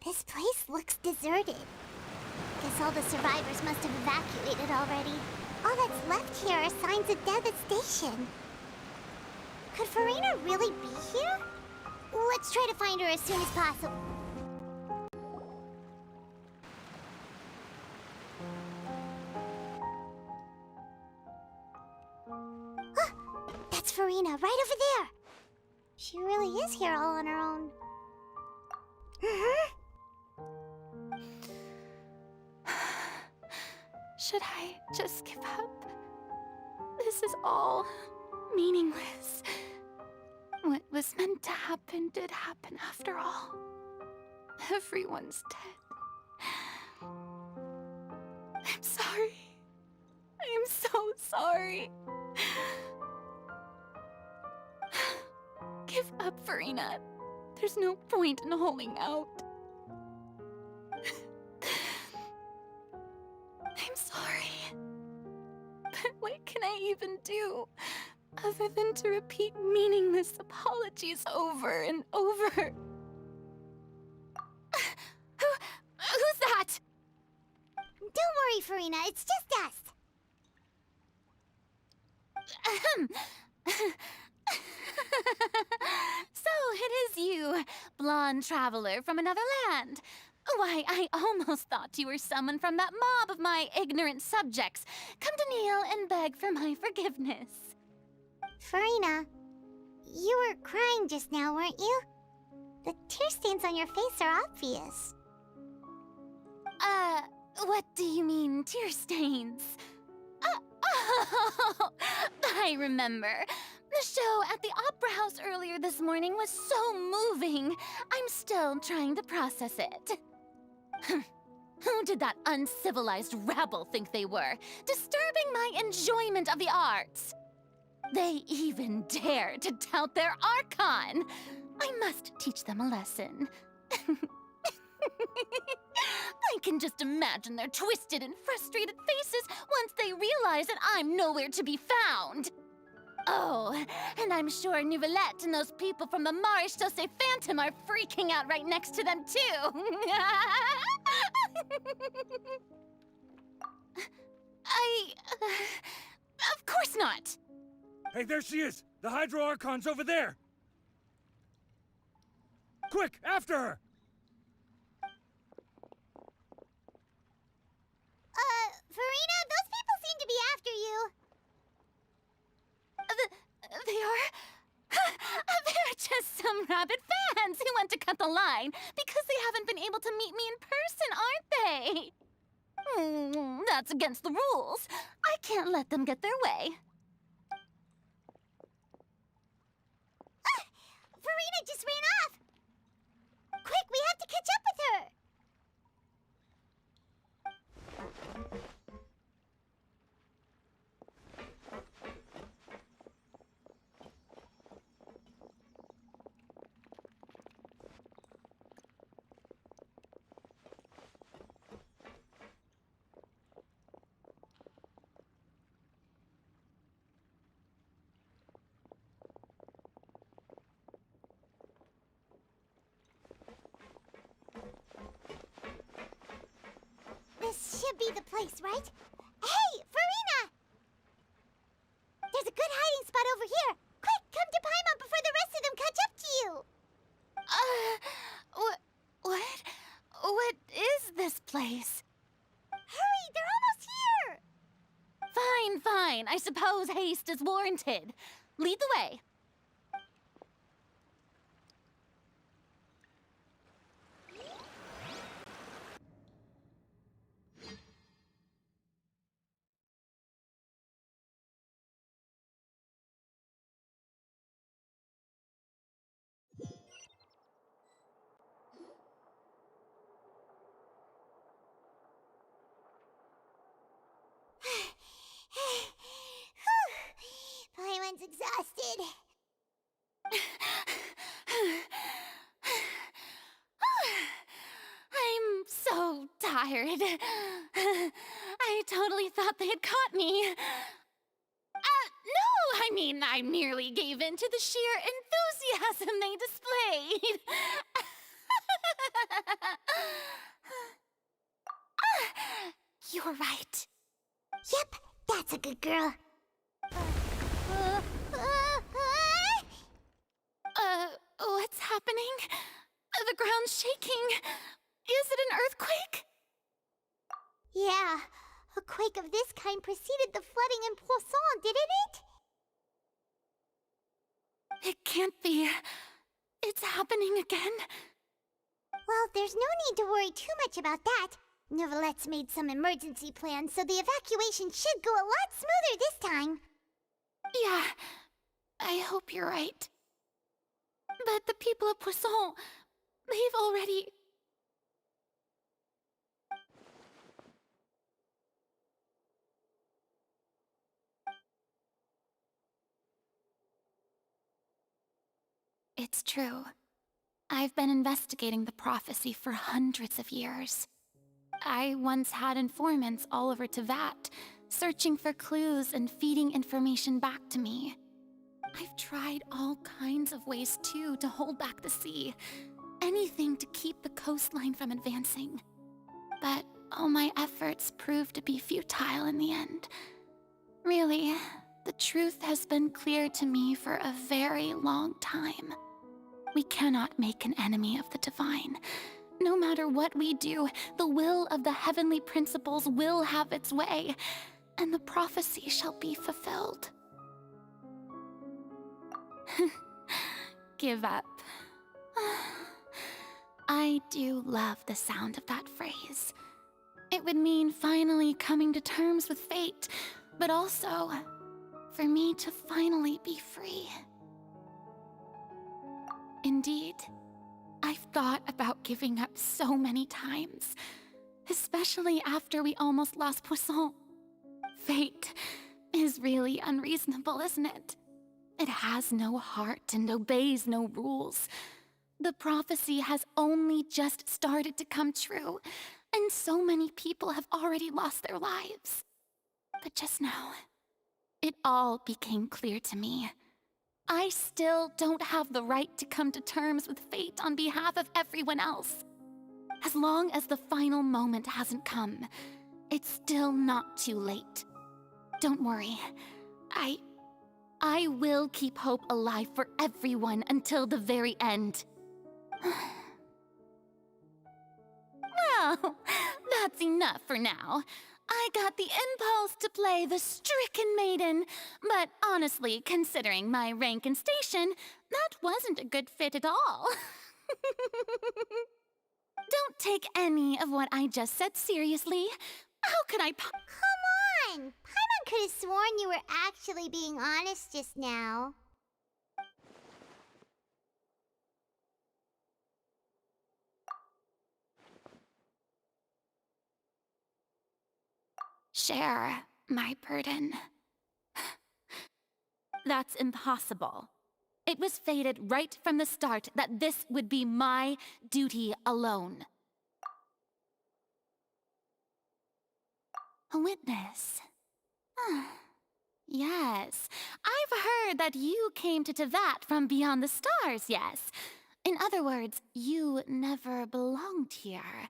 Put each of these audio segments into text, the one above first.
This place looks deserted. Guess all the survivors must have evacuated already. All that's left here are signs of devastation. Could Farina really be here? Let's try to find her as soon as possible. That's Farina, right over there. She really is here all on her own. Should I just give up? This is all meaningless. What was meant to happen did happen after all. Everyone's dead. I'm sorry. I am so sorry. Give up, Farina. There's no point in holding out. I'm sorry. But what can I even do other than to repeat meaningless apologies over and over? Who's that? Don't worry, Farina. It's just us. So it is you, blonde traveler from another land. Why, I almost thought you were someone from that mob of my ignorant subjects, come to kneel and beg for my forgiveness. Farina, you were crying just now, weren't you? The tear stains on your face are obvious. What do you mean, tear stains? Oh, I remember. The show at the Opera House earlier this morning was so moving. I'm still trying to process it. Who did that uncivilized rabble think they were, disturbing my enjoyment of the arts? They even dare to tout their Archon. I must teach them a lesson. I can just imagine their twisted and frustrated faces once they realize that I'm nowhere to be found. Oh, and I'm sure Nouvellette and those people from the Maréchaussée Phantom are freaking out right next to them, too. Of course not. Hey, there she is! The Hydro Archon's over there! Quick, after her! Farina, those people seem to be after you. They are? They're just some rabid fans who want to cut the line because they haven't been able to meet me in person, aren't they? That's against the rules. I can't let them get their way. Farina just ran off! Quick, we have to catch up with her! This should be the place, right? Hey, Farina! There's a good hiding spot over here. Quick, come to Paimon before the rest of them catch up to you. What? What is this place? Hurry, they're almost here. Fine. I suppose haste is warranted. Lead the way. Paimon's exhausted. I'm so tired. I totally thought they had caught me. No, I mean, I merely gave in to the sheer enthusiasm they displayed. You're right. Yep, that's a good girl. What's happening? The ground's shaking. Is it an earthquake? Yeah, a quake of this kind preceded the flooding in Poisson, didn't it? It can't be. It's happening again. Well, there's no need to worry too much about that. Novelette's made some emergency plans, so the evacuation should go a lot smoother this time. Yeah, I hope you're right. But the people of Poisson, they've already... It's true. I've been investigating the prophecy for hundreds of years. I once had informants all over Tevat, searching for clues and feeding information back to me. I've tried all kinds of ways, too, to hold back the sea. Anything to keep the coastline from advancing. But all my efforts proved to be futile in the end. Really, the truth has been clear to me for a very long time. We cannot make an enemy of the divine. No matter what we do, the will of the heavenly principles will have its way, and the prophecy shall be fulfilled. Give up. I do love the sound of that phrase. It would mean finally coming to terms with fate, but also for me to finally be free. Indeed, I've thought about giving up so many times, especially after we almost lost Poisson. Fate is really unreasonable, isn't it? It has no heart and obeys no rules. The prophecy has only just started to come true, and so many people have already lost their lives. But just now, it all became clear to me. I still don't have the right to come to terms with fate on behalf of everyone else. As long as the final moment hasn't come, it's still not too late. Don't worry. I will keep hope alive for everyone until the very end. Well, that's enough for now. I got the impulse to play the stricken maiden, but honestly, considering my rank and station, that wasn't a good fit at all. Don't take any of what I just said seriously. How could I Come on! Paimon could have sworn you were actually being honest just now. share my burden? That's impossible. It was fated right from the start that this would be my duty alone. A witness. Yes, I've heard that you came to Tevat from beyond the stars, yes. In other words, you never belonged here.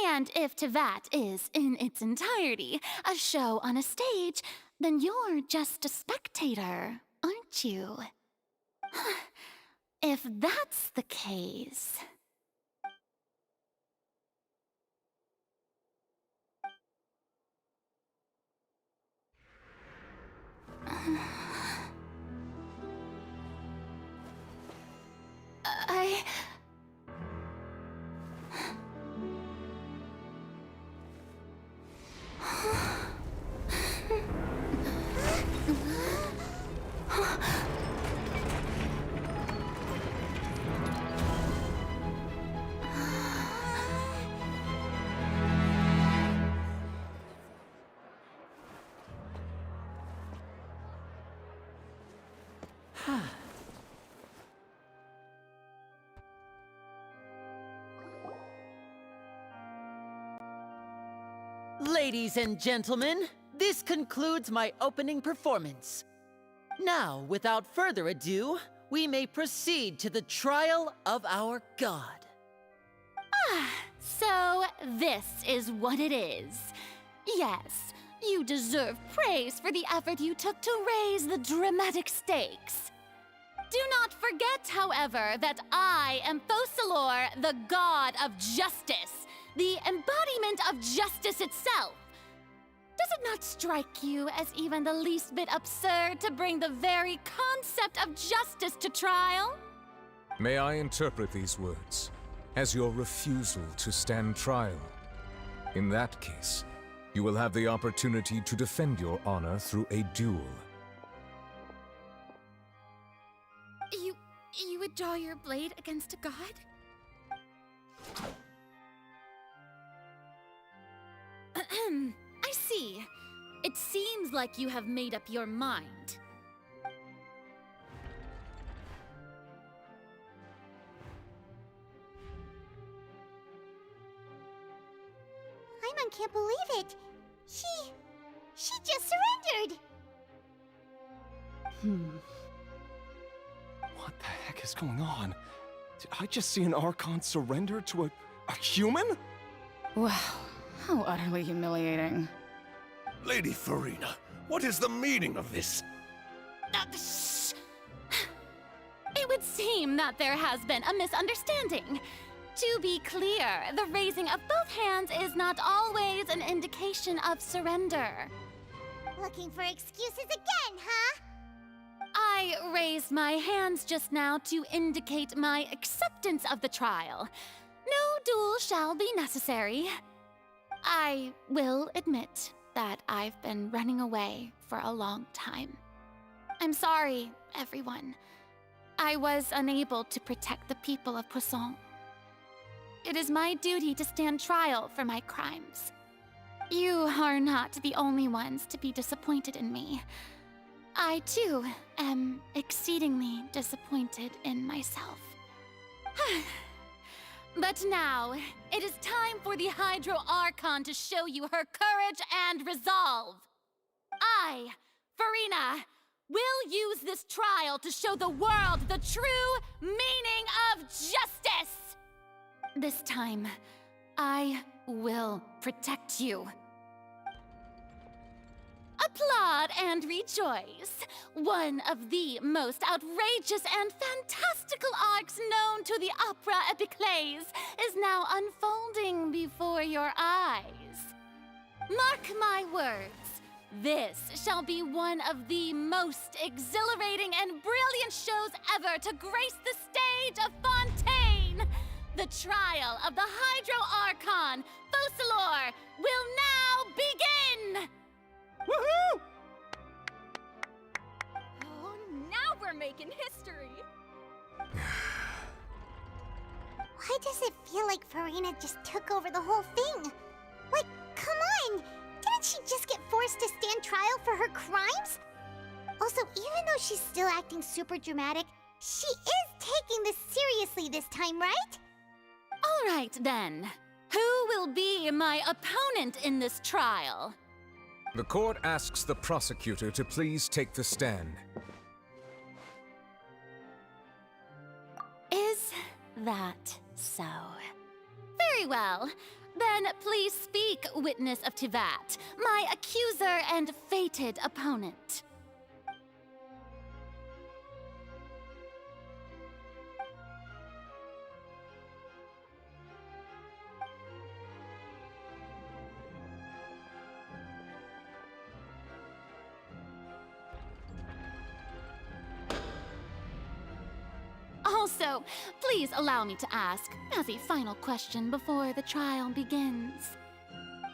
And if Tevat is, in its entirety, a show on a stage, then you're just a spectator, aren't you? If that's the case... Ladies and gentlemen, this concludes my opening performance. Now, without further ado, we may proceed to the trial of our god. So this is what it is. Yes, you deserve praise for the effort you took to raise the dramatic stakes. Do not forget, however, that I am Focalor, the god of justice, the embodiment of justice itself. Does it not strike you as even the least bit absurd to bring the very concept of justice to trial? May I interpret these words as your refusal to stand trial? In that case, you will have the opportunity to defend your honor through a duel. You would draw your blade against a god? I see. It seems like you have made up your mind. Paimon can't believe it. She just surrendered. What the heck is going on? Did I just see an Archon surrender to a human? Wow, how utterly humiliating. Lady Farina, what is the meaning of this? Shh! It would seem that there has been a misunderstanding. To be clear, the raising of both hands is not always an indication of surrender. Looking for excuses again, huh? I raised my hands just now to indicate my acceptance of the trial. No duel shall be necessary. I will admit that I've been running away for a long time. I'm sorry, everyone. I was unable to protect the people of Poisson. It is my duty to stand trial for my crimes. You are not the only ones to be disappointed in me. I, too, am exceedingly disappointed in myself. But now, it is time for the Hydro Archon to show you her courage and resolve. I, Farina, will use this trial to show the world the true meaning of justice! This time, I will protect you. Applaud and rejoice! One of the most outrageous and fantastical arcs known to the opera epiclese is now unfolding before your eyes. Mark my words, this shall be one of the most exhilarating and brilliant shows ever to grace the stage of Fontaine! The trial of the Hydro Archon, Focalor, will now begin! Woohoo! Oh, now we're making history! Why does it feel like Farina just took over the whole thing? Like, come on! Didn't she just get forced to stand trial for her crimes? Also, even though she's still acting super dramatic, she is taking this seriously this time, right? All right, then. Who will be my opponent in this trial? The court asks the prosecutor to please take the stand. Is that so? Very well. Then please speak, witness of Tivat, my accuser and fated opponent. Also, please allow me to ask, as a final question before the trial begins.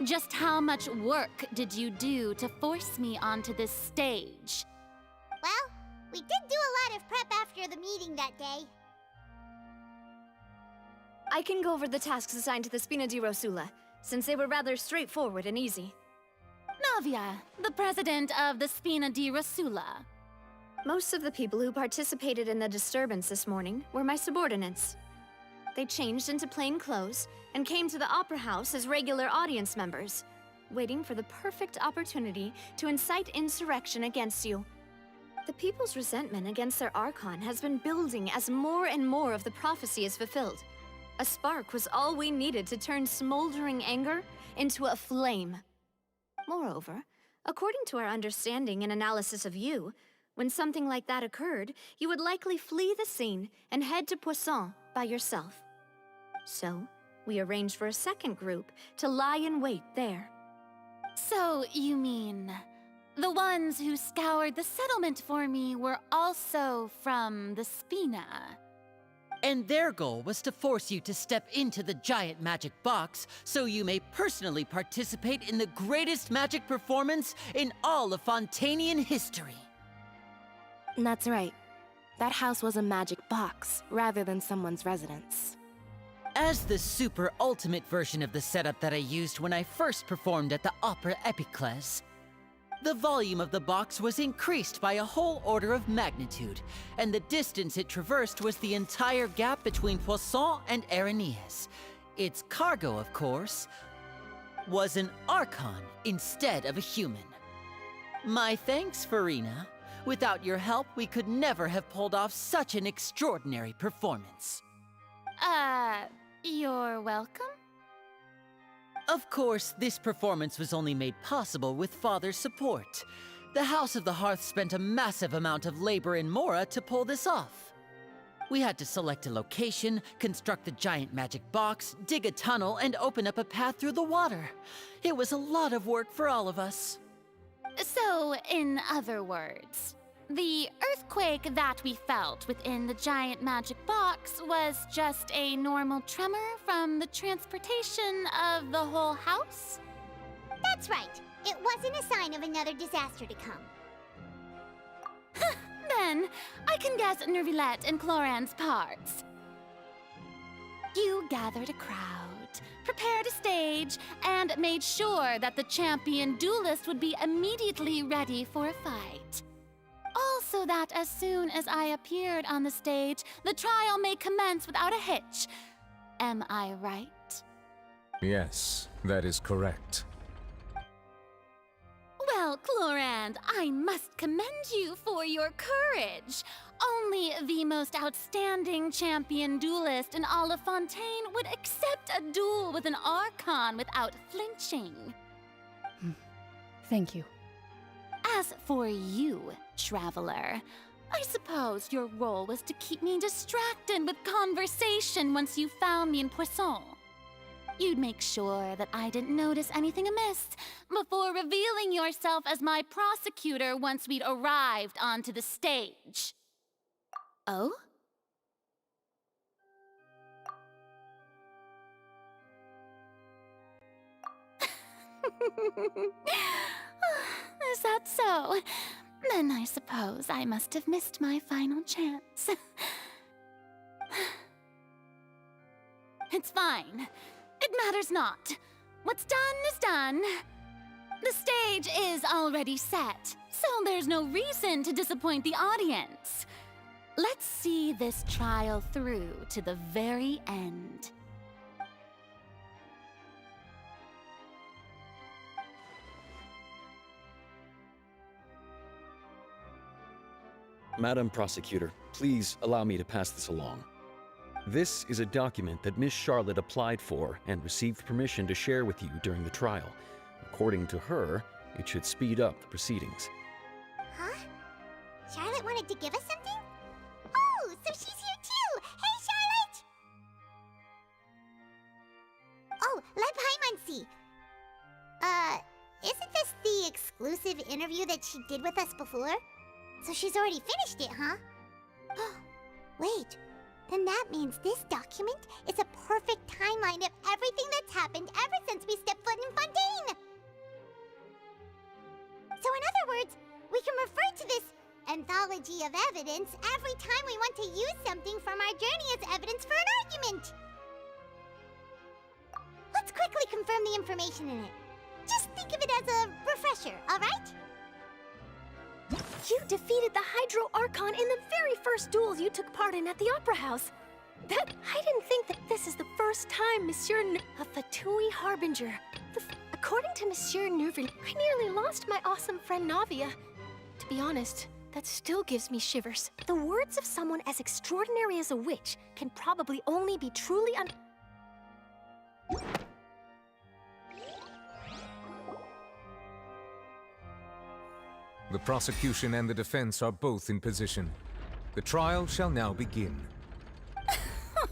Just how much work did you do to force me onto this stage? Well, we did do a lot of prep after the meeting that day. I can go over the tasks assigned to the Spina di Rosula, since they were rather straightforward and easy. Navia, the president of the Spina di Rosula. Most of the people who participated in the disturbance this morning were my subordinates. They changed into plain clothes and came to the Opera House as regular audience members, waiting for the perfect opportunity to incite insurrection against you. The people's resentment against their Archon has been building as more and more of the prophecy is fulfilled. A spark was all we needed to turn smoldering anger into a flame. Moreover, according to our understanding and analysis of you, when something like that occurred, you would likely flee the scene and head to Poisson by yourself. So, we arranged for a second group to lie in wait there. So, you mean the ones who scoured the settlement for me were also from the Spina? And their goal was to force you to step into the giant magic box so you may personally participate in the greatest magic performance in all of Fontanian history. That's right. That house was a magic box, rather than someone's residence. As the super ultimate version of the setup that I used when I first performed at the Opera Epiclese, the volume of the box was increased by a whole order of magnitude, and the distance it traversed was the entire gap between Poisson and Aranias. Its cargo, of course, was an Archon instead of a human. My thanks, Farina. Without your help, we could never have pulled off such an extraordinary performance. You're welcome? Of course, this performance was only made possible with Father's support. The House of the Hearth spent a massive amount of labor in Mora to pull this off. We had to select a location, construct the giant magic box, dig a tunnel, and open up a path through the water. It was a lot of work for all of us. So, in other words, the earthquake that we felt within the giant magic box was just a normal tremor from the transportation of the whole house? That's right. It wasn't a sign of another disaster to come. Then, I can guess Nervilette and Cloran's parts. You gathered a crowd, prepared a stage, and made sure that the champion duelist would be immediately ready for a fight. Also that as soon as I appeared on the stage, the trial may commence without a hitch. Am I right? Yes, that is correct. Well, Clorand, I must commend you for your courage. Only the most outstanding champion duelist in all of Fontaine would accept a duel with an Archon without flinching. Thank you. As for you, Traveler, I suppose your role was to keep me distracted with conversation once you found me in Poisson. You'd make sure that I didn't notice anything amiss before revealing yourself as my prosecutor once we'd arrived onto the stage. Oh? Is that so? Then I suppose I must have missed my final chance. It's fine. It matters not. What's done is done. The stage is already set, so there's no reason to disappoint the audience. Let's see this trial through to the very end. Madam Prosecutor, please allow me to pass this along. This is a document that Miss Charlotte applied for and received permission to share with you during the trial. According to her, it should speed up the proceedings. Huh? Charlotte wanted to give us something? Oh, so she's here too! Hey, Charlotte! Oh, let Paimon see. Isn't this the exclusive interview that she did with us before? So she's already finished it, huh? Wait, then that means this document is a perfect timeline of everything that's happened ever since we stepped foot in Fontaine! So in other words, we can refer to this anthology of evidence every time we want to use something from our journey as evidence for an argument! Let's quickly confirm the information in it. Just think of it as a refresher, alright? You defeated the Hydro Archon in the very first duels you took part in at the Opera House. I didn't think that this is the first time Monsieur a Fatui Harbinger. According to Monsieur Nerville, I nearly lost my awesome friend Navia. To be honest, that still gives me shivers. The words of someone as extraordinary as a witch can probably only be truly The prosecution and the defense are both in position. The trial shall now begin.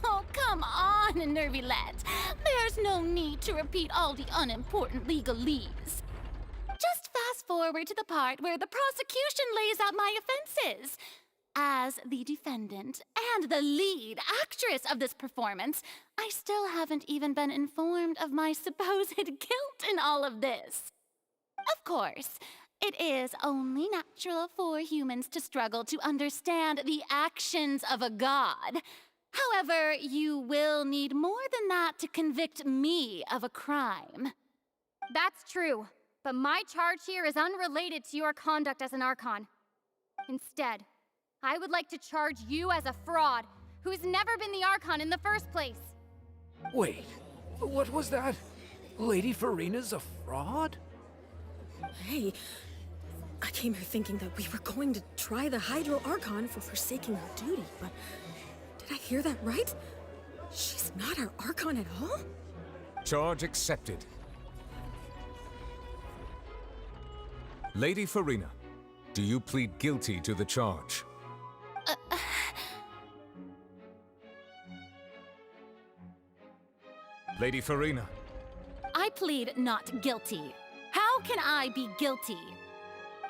Oh, come on, Nervylette. There's no need to repeat all the unimportant legalese. Just fast forward to the part where the prosecution lays out my offenses. As the defendant and the lead actress of this performance, I still haven't even been informed of my supposed guilt in all of this. Of course, it is only natural for humans to struggle to understand the actions of a god. However, you will need more than that to convict me of a crime. That's true, but my charge here is unrelated to your conduct as an Archon. Instead, I would like to charge you as a fraud who's never been the Archon in the first place. Wait, what was that? Lady Farina's a fraud? Hey, I came here thinking that we were going to try the Hydro Archon for forsaking her duty, but did I hear that right? She's not our Archon at all? Charge accepted. Lady Farina, do you plead guilty to the charge? Lady Farina. I plead not guilty. How can I be guilty?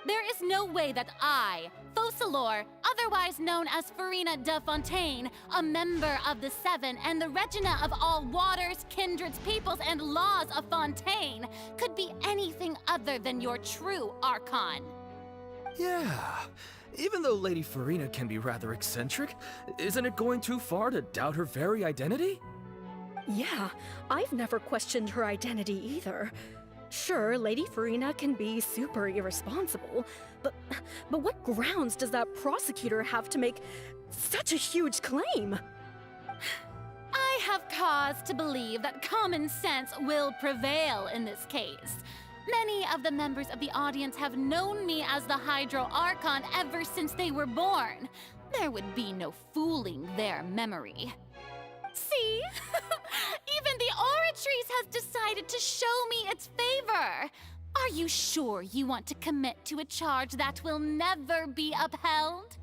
There is no way that I, Focalor, otherwise known as Farina de Fontaine, a member of the Seven and the Regina of all waters, kindreds, peoples, and laws of Fontaine, could be anything other than your true Archon. Yeah. Even though Lady Farina can be rather eccentric, isn't it going too far to doubt her very identity? Yeah, I've never questioned her identity either. Sure, Lady Farina can be super irresponsible, but what grounds does that prosecutor have to make such a huge claim? I have cause to believe that common sense will prevail in this case. Many of the members of the audience have known me as the Hydro Archon ever since they were born. There would be no fooling their memory. See? Even the Oratrice has decided to show me its favor. Are you sure you want to commit to a charge that will never be upheld?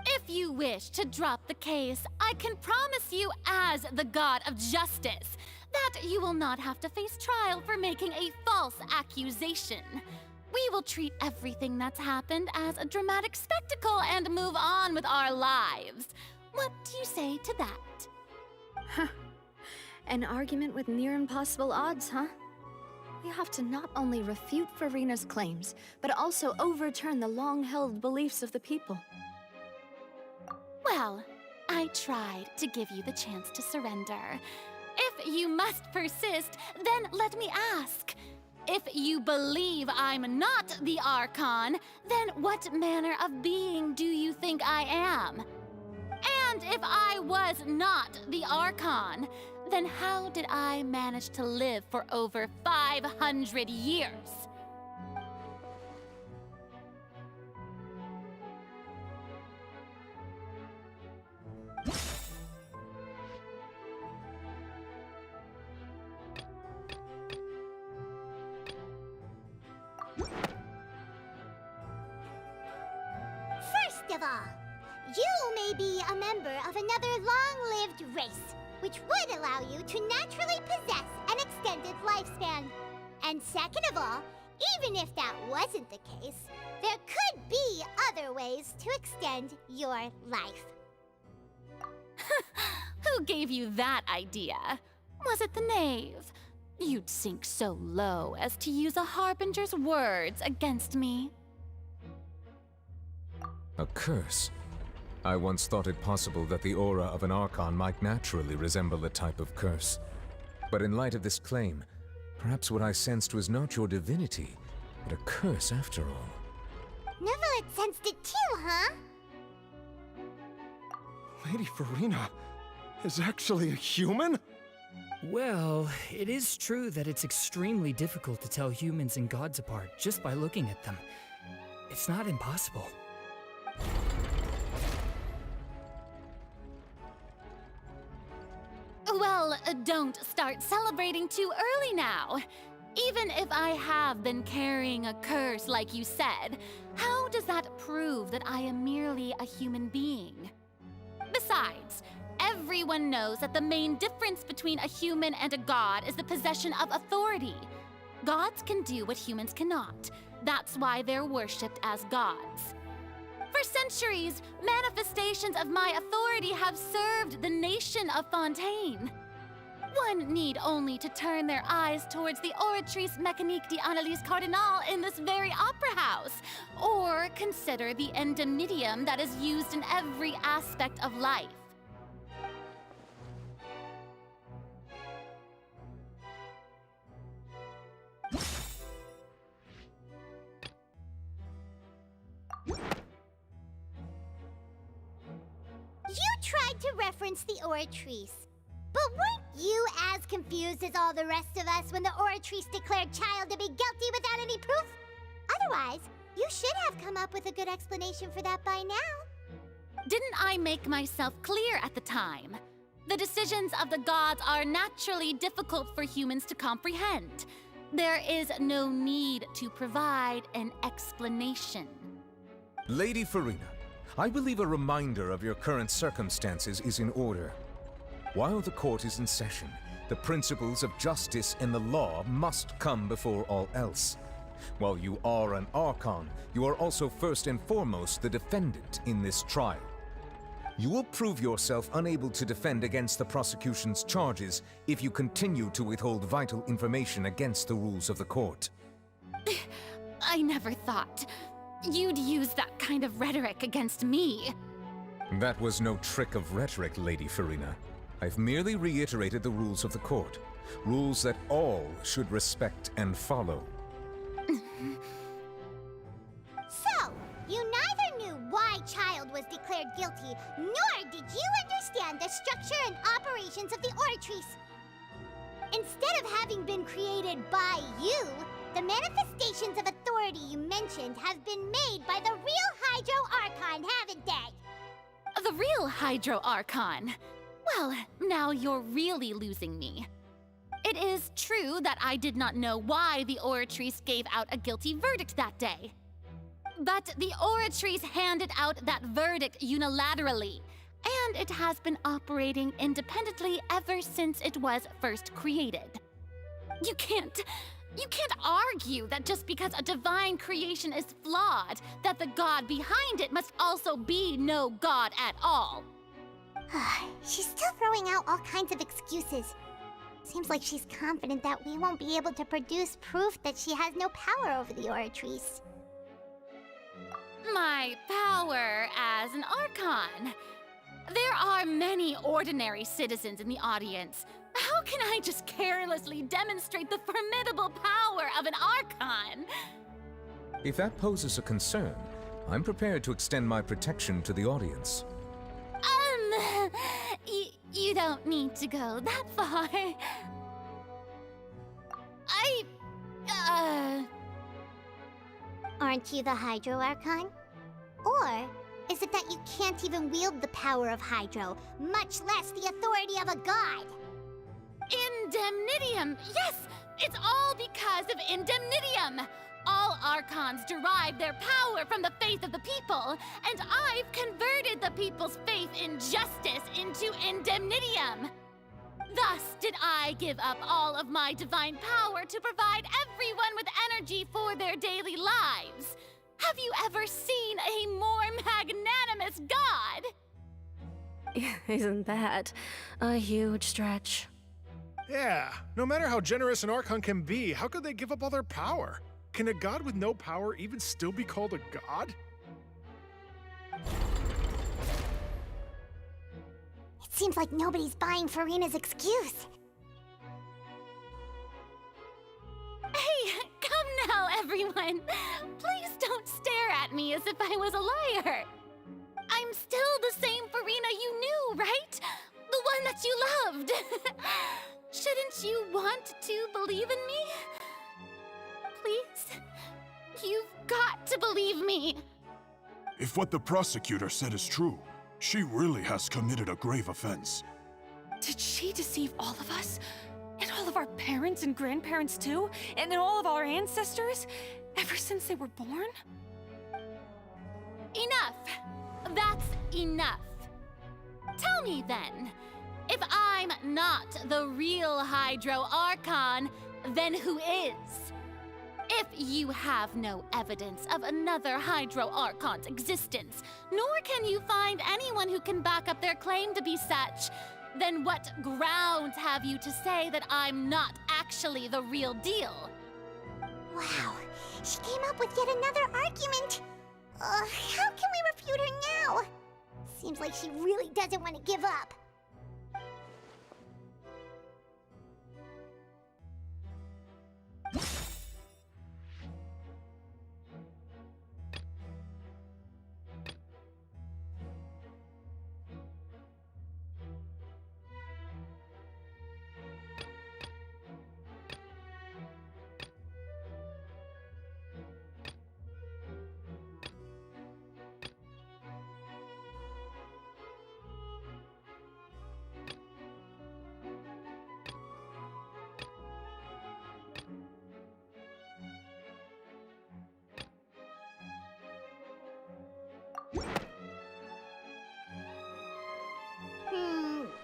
If you wish to drop the case, I can promise you as the God of Justice that you will not have to face trial for making a false accusation. We will treat everything that's happened as a dramatic spectacle and move on with our lives. What do you say to that? Huh. An argument with near impossible odds, huh? We have to not only refute Farina's claims, but also overturn the long-held beliefs of the people. Well, I tried to give you the chance to surrender. If you must persist, then let me ask. If you believe I'm not the Archon, then what manner of being do you think I am? And if I was not the Archon, then how did I manage to live for over 500 years? First of all, you may be a member of another long-lived race, which would allow you to naturally possess an extended lifespan. And second of all, even if that wasn't the case, there could be other ways to extend your life. Who gave you that idea? Was it the knave? You'd sink so low as to use a harbinger's words against me. A curse? I once thought it possible that the aura of an Archon might naturally resemble a type of curse. But in light of this claim, perhaps what I sensed was not your divinity, but a curse after all. Neverlet sensed it too, huh? Lady Farina is actually a human? Well, it is true that it's extremely difficult to tell humans and gods apart just by looking at them. It's not impossible. Well, don't start celebrating too early now. Even if I have been carrying a curse like you said, how does that prove that I am merely a human being? Besides, everyone knows that the main difference between a human and a god is the possession of authority. Gods can do what humans cannot. That's why they're worshipped as gods. For centuries, manifestations of my authority have served the nation of Fontaine. One need only to turn their eyes towards the Oratrice Mécanique d'Analyse Cardinal in this very opera house, or consider the endemnitium that is used in every aspect of life. You tried to reference the Oratrice. But weren't you as confused as all the rest of us when the Oratrice declared Child to be guilty without any proof? Otherwise, you should have come up with a good explanation for that by now. Didn't I make myself clear at the time? The decisions of the gods are naturally difficult for humans to comprehend. There is no need to provide an explanation. Lady Farina, I believe a reminder of your current circumstances is in order. While the court is in session, the principles of justice and the law must come before all else. While you are an Archon, you are also first and foremost the defendant in this trial. You will prove yourself unable to defend against the prosecution's charges if you continue to withhold vital information against the rules of the court. I never thought you'd use that kind of rhetoric against me. That was no trick of rhetoric, Lady Farina. I've merely reiterated the rules of the court, rules that all should respect and follow. So, you neither knew why Child was declared guilty, nor did you understand the structure and operations of the Oratrice. Instead of having been created by you, the manifestations of authority you mentioned have been made by the real Hydro Archon, haven't they? The real Hydro Archon? Well, now you're really losing me. It is true that I did not know why the Oratrice gave out a guilty verdict that day. But the Oratrice handed out that verdict unilaterally, and it has been operating independently ever since it was first created. You can't argue that just because a divine creation is flawed, that the god behind it must also be no god at all. She's still throwing out all kinds of excuses. Seems like she's confident that we won't be able to produce proof that she has no power over the Oratrice. My power as an Archon. There are many ordinary citizens in the audience. How can I just carelessly demonstrate the formidable power of an Archon? If that poses a concern, I'm prepared to extend my protection to the audience. You don't need to go that far. Aren't you the Hydro Archon? Or is it that you can't even wield the power of Hydro, much less the authority of a god? Indemnitium! Yes! It's all because of Indemnitium! All Archons derive their power from the faith of the people, and I've converted the people's faith in justice into Indemnitium! Thus did I give up all of my divine power to provide everyone with energy for their daily lives. Have you ever seen a more magnanimous god? Isn't that a huge stretch? Yeah, no matter how generous an Archon can be, how could they give up all their power? Can a god with no power even still be called a god? It seems like nobody's buying Farina's excuse. Hey, come now, everyone! Please don't stare at me as if I was a liar! I'm still the same Farina you knew, right? The one that you loved! Shouldn't you want to believe in me? Please? You've got to believe me! If what the prosecutor said is true, she really has committed a grave offense. Did she deceive all of us? And all of our parents and grandparents too? And all of our ancestors? Ever since they were born? enough. Tell me then, if I'm not the real Hydro Archon, then who is? If you have no evidence of another Hydro Archon's existence, nor can you find anyone who can back up their claim to be such, then what grounds have you to say that I'm not actually the real deal? Wow, she came up with yet another argument. How can we refute her now? Seems like she really doesn't want to give up.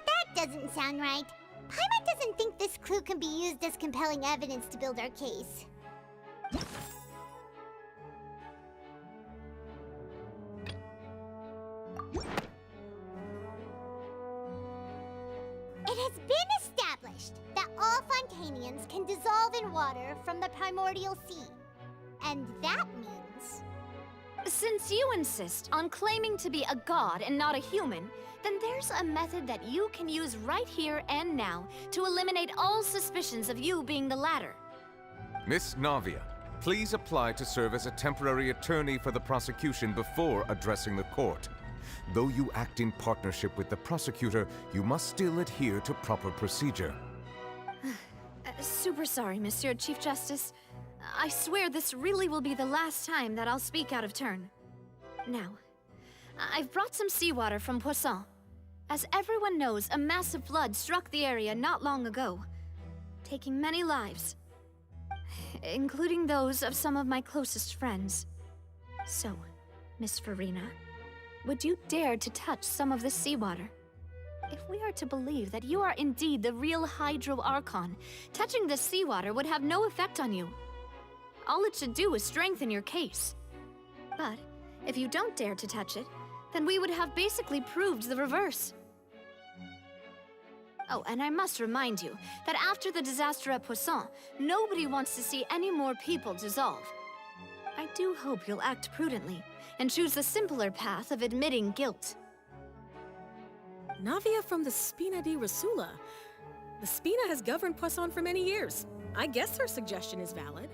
That doesn't sound right. Paimon doesn't think this clue can be used as compelling evidence to build our case. It has been established that all Fontanians can dissolve in water from the primordial sea. And that means... Since you insist on claiming to be a god and not a human, then there's a method that you can use right here and now to eliminate all suspicions of you being the latter. Miss Navia, please apply to serve as a temporary attorney for the prosecution before addressing the court. Though you act in partnership with the prosecutor, you must still adhere to proper procedure. Super sorry, Monsieur Chief Justice. I swear this really will be the last time that I'll speak out of turn. Now, I've brought some seawater from Poisson. As everyone knows, a massive flood struck the area not long ago, taking many lives, including those of some of my closest friends. So, Miss Farina, would you dare to touch some of this seawater? If we are to believe that you are indeed the real Hydro Archon, touching this seawater would have no effect on you. All it should do is strengthen your case. But if you don't dare to touch it, then we would have basically proved the reverse. Oh, and I must remind you that after the disaster at Poisson, nobody wants to see any more people dissolve. I do hope you'll act prudently and choose the simpler path of admitting guilt. Navia from the Spina di Rasula. The Spina has governed Poisson for many years. I guess her suggestion is valid.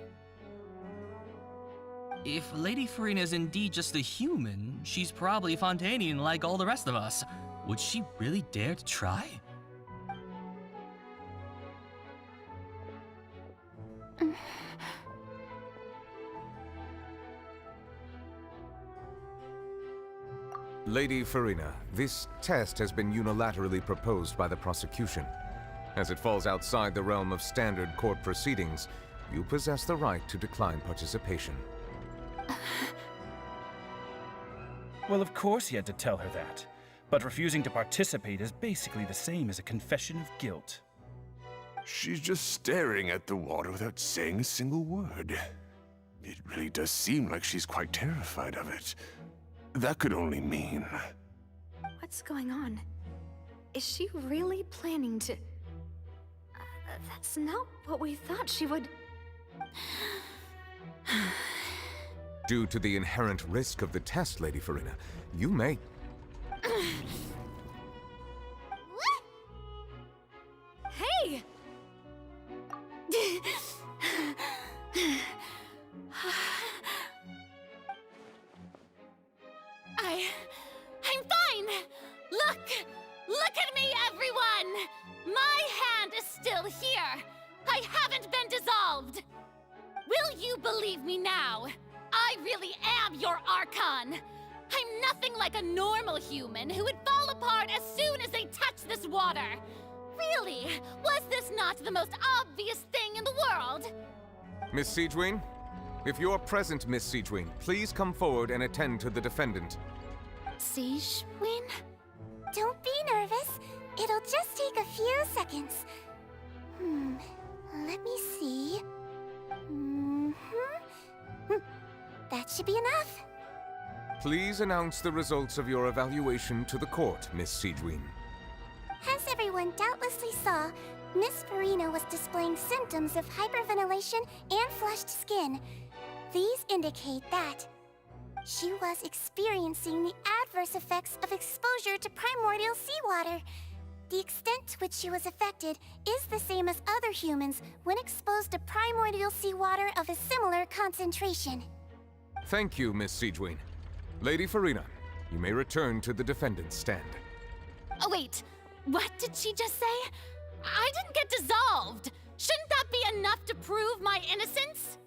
If Lady Farina is indeed just a human, she's probably Fontanian like all the rest of us. Would she really dare to try? Lady Farina, this test has been unilaterally proposed by the prosecution. As it falls outside the realm of standard court proceedings, you possess the right to decline participation. Well, of course he had to tell her that. But refusing to participate is basically the same as a confession of guilt. She's just staring at the water without saying a single word. It really does seem like she's quite terrified of it. That could only mean... What's going on? Is she really planning to... that's not what we thought she would... Due to the inherent risk of the test, Lady Farina, you may... Hey! I'm fine! Look at me, everyone! My hand is still here! I haven't been dissolved! Will you believe me now? I really am your Archon! I'm nothing like a normal human who would fall apart as soon as they touch this water! Really, was this not the most obvious thing in the world? Miss Siegewien? If you're present, Miss Siegewien, please come forward and attend to the defendant. Siegewin? Don't be nervous. It'll just take a few seconds. Let me see. That should be enough. Please announce the results of your evaluation to the court, Miss Siegewin. As everyone doubtlessly saw, Miss Farina was displaying symptoms of hyperventilation and flushed skin. These indicate that she was experiencing the adverse effects of exposure to primordial seawater. The extent to which she was affected is the same as other humans when exposed to primordial seawater of a similar concentration. Thank you, Miss Siegewin. Lady Farina, you may return to the defendant's stand. Oh, wait. What did she just say? I didn't get dissolved. Shouldn't that be enough to prove my innocence?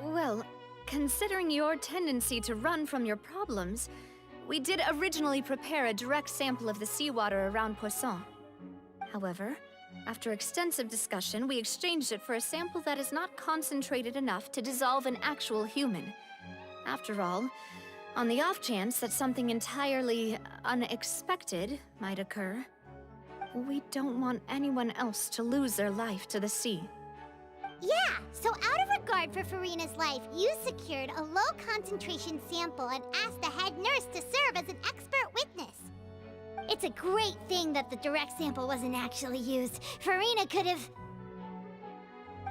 Well, considering your tendency to run from your problems, we did originally prepare a direct sample of the seawater around Poisson. However, after extensive discussion, we exchanged it for a sample that is not concentrated enough to dissolve an actual human. After all, on the off chance that something entirely unexpected might occur, we don't want anyone else to lose their life to the sea. Yeah, so out of regard for Farina's life, you secured a low-concentration sample and asked the head nurse to serve as an expert witness. It's a great thing that the direct sample wasn't actually used. Farina could have...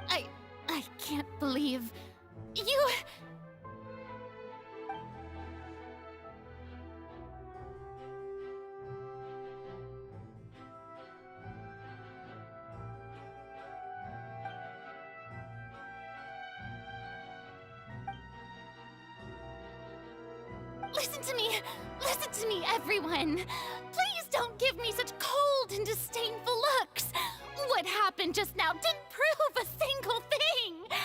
I can't believe... you... Listen to me, everyone. Please don't give me such cold and disdainful looks. What happened just now didn't prove a single thing.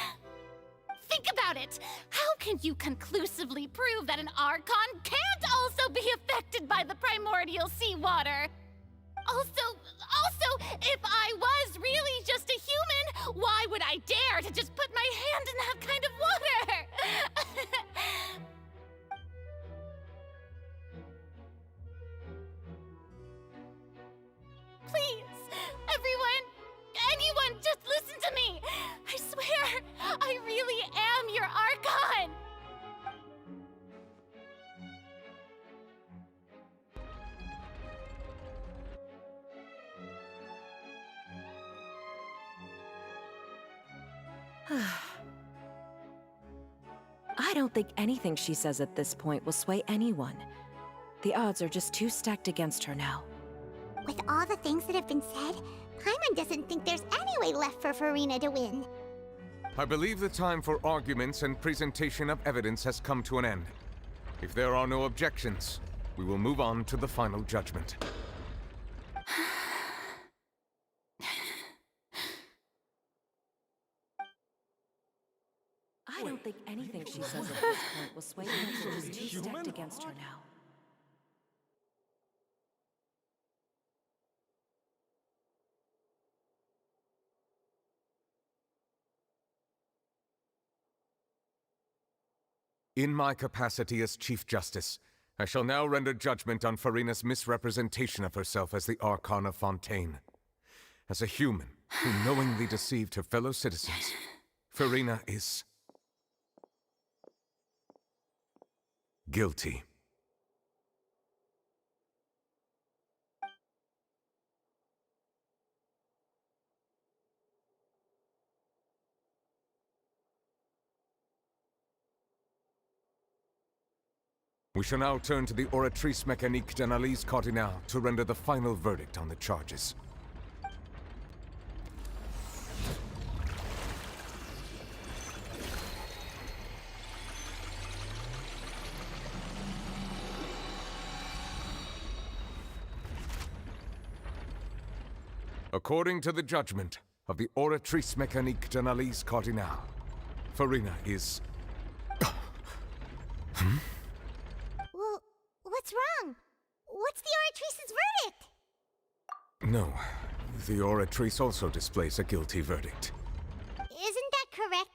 Think about it. How can you conclusively prove that an Archon can't also be affected by the primordial seawater? Also, if I was really just a human, why would I dare to just put my hand in that kind of water? Please, anyone, just listen to me! I swear, I really am your Archon! I don't think anything she says at this point will sway anyone. The odds are just too stacked against her now. With all the things that have been said, Paimon doesn't think there's any way left for Farina to win. I believe the time for arguments and presentation of evidence has come to an end. If there are no objections, we will move on to the final judgment. I don't think anything she says at this point will sway anyone. She's too stacked against her now. In my capacity as Chief Justice, I shall now render judgment on Farina's misrepresentation of herself as the Archon of Fontaine. As a human who knowingly deceived her fellow citizens, Farina is... guilty. We shall now turn to the Oratrice Mécanique d'Analyse Cardinale to render the final verdict on the charges. According to the judgment of the Oratrice Mécanique d'Analyse Cardinale, Farina is... Well, what's wrong? What's the Oratrice's verdict? No, the Oratrice also displays a guilty verdict. Isn't that correct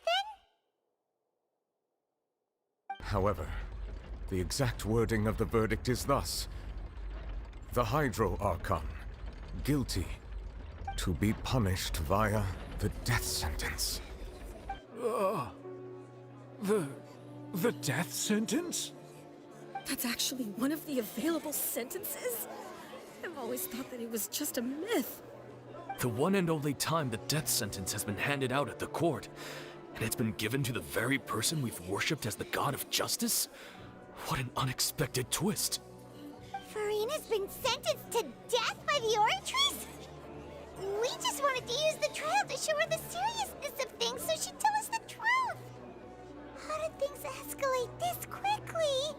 then? However, The exact wording of the verdict is thus: the Hydro Archon, guilty, to be punished via the death sentence. The death sentence? That's actually one of the available sentences? I've always thought that it was just a myth. The one and only time the death sentence has been handed out at the court, and it's been given to the very person we've worshipped as the god of justice? What an unexpected twist. Farina's been sentenced to death by the Oratrice? We just wanted to use the trial to show her the seriousness of things so she'd tell us the truth. How did things escalate this quickly?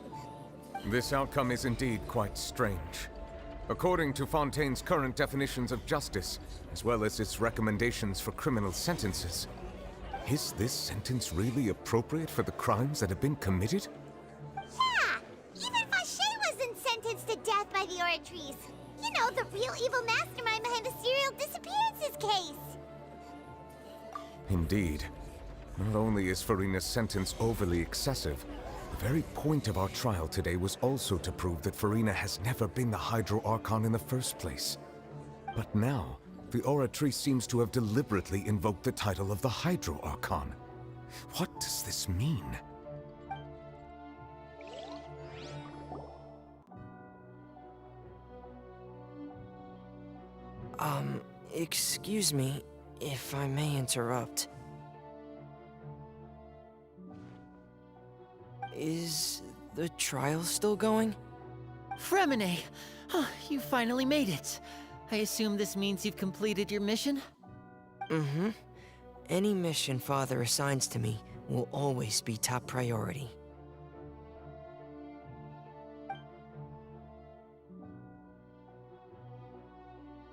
This outcome is indeed quite strange. According to Fontaine's current definitions of justice, as well as its recommendations for criminal sentences, is this sentence really appropriate for the crimes that have been committed? Yeah! Even Fauché wasn't sentenced to death by the Oratrice. You know, the real evil mastermind behind the serial disappearances case. Indeed. Not only is Farina's sentence overly excessive, the very point of our trial today was also to prove that Farina has never been the Hydro Archon in the first place. But now, the Oratrice seems to have deliberately invoked the title of the Hydro Archon. What does this mean? Excuse me, if I may interrupt. Is the trial still going? Fremine! Oh, you finally made it. I assume this means you've completed your mission? Mm-hmm. Any mission Father assigns to me will always be top priority.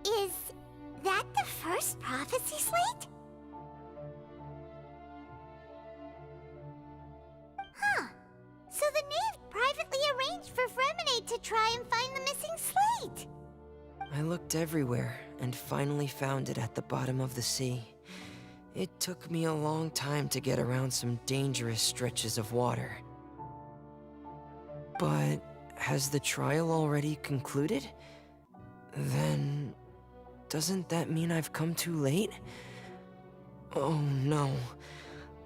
Is that the first prophecy slate? Huh. So the knave privately arranged for Fremine to try and find the missing slate. I looked everywhere and finally found it at the bottom of the sea. It took me a long time to get around some dangerous stretches of water. But has the trial already concluded? Then doesn't that mean I've come too late? Oh no.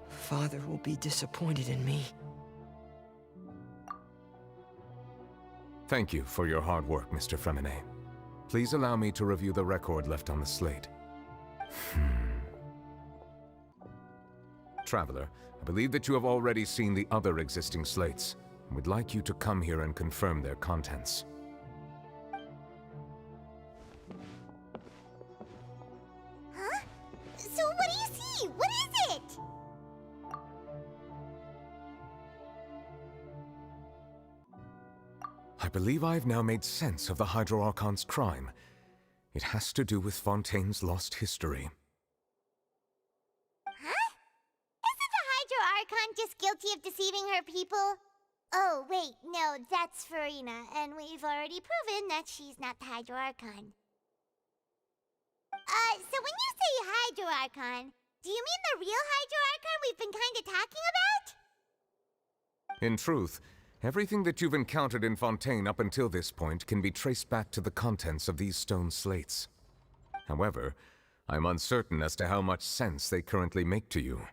Father will be disappointed in me. Thank you for your hard work, Mr. Fremine. Please allow me to review the record left on the slate. Traveler, I believe that you have already seen the other existing slates, and would like you to come here and confirm their contents. Huh? So what do you see? What is it? I believe I've now made sense of the Hydro Archon's crime. It has to do with Fontaine's lost history. Huh? Isn't the Hydro Archon just guilty of deceiving her people? Oh, wait, no, that's Farina, and we've already proven that she's not the Hydro Archon. So when you say Hydro Archon, do you mean the real Hydro Archon we've been kinda talking about? In truth, everything that you've encountered in Fontaine up until this point can be traced back to the contents of these stone slates. However, I'm uncertain as to how much sense they currently make to you.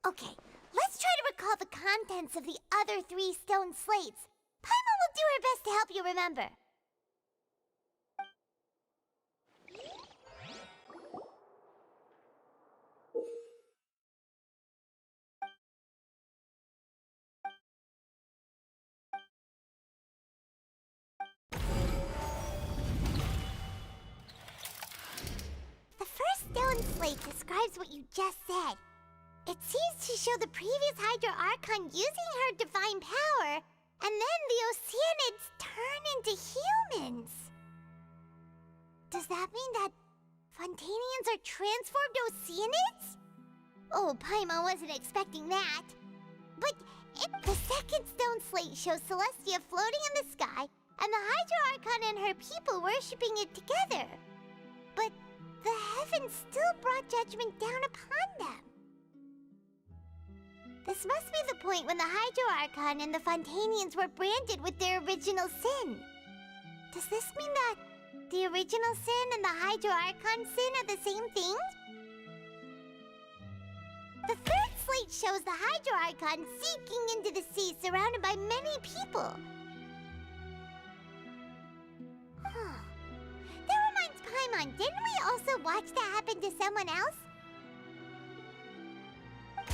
Okay, let's try to recall the contents of the other 3 stone slates. Paimon will do her best to help you remember. The first stone slate describes what you just said. It seems to show the previous Hydro Archon using her divine power, and then the Oceanids turn into humans. Does that mean that Fontainians are transformed Oceanids? Oh, Paimon wasn't expecting that. But the second stone slate shows Celestia floating in the sky, and the Hydro Archon and her people worshipping it together. But the heavens still brought judgment down upon them. This must be the point when the Hydro Archon and the Fontanians were branded with their original sin. Does this mean that the original sin and the Hydro Archon sin are the same thing? The third slate shows the Hydro Archon seeking into the sea surrounded by many people. That reminds Paimon, didn't we also watch that happen to someone else?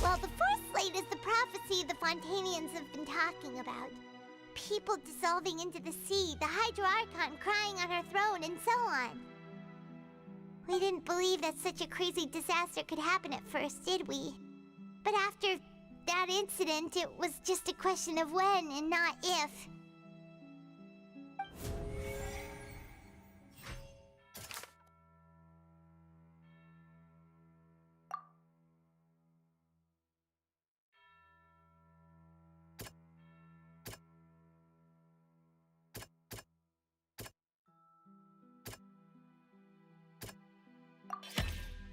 Well, the fourth slate is the prophecy the Fontanians have been talking about. People dissolving into the sea, the Hydro Archon crying on her throne, and so on. We didn't believe that such a crazy disaster could happen at first, did we? But after that incident, it was just a question of when and not if.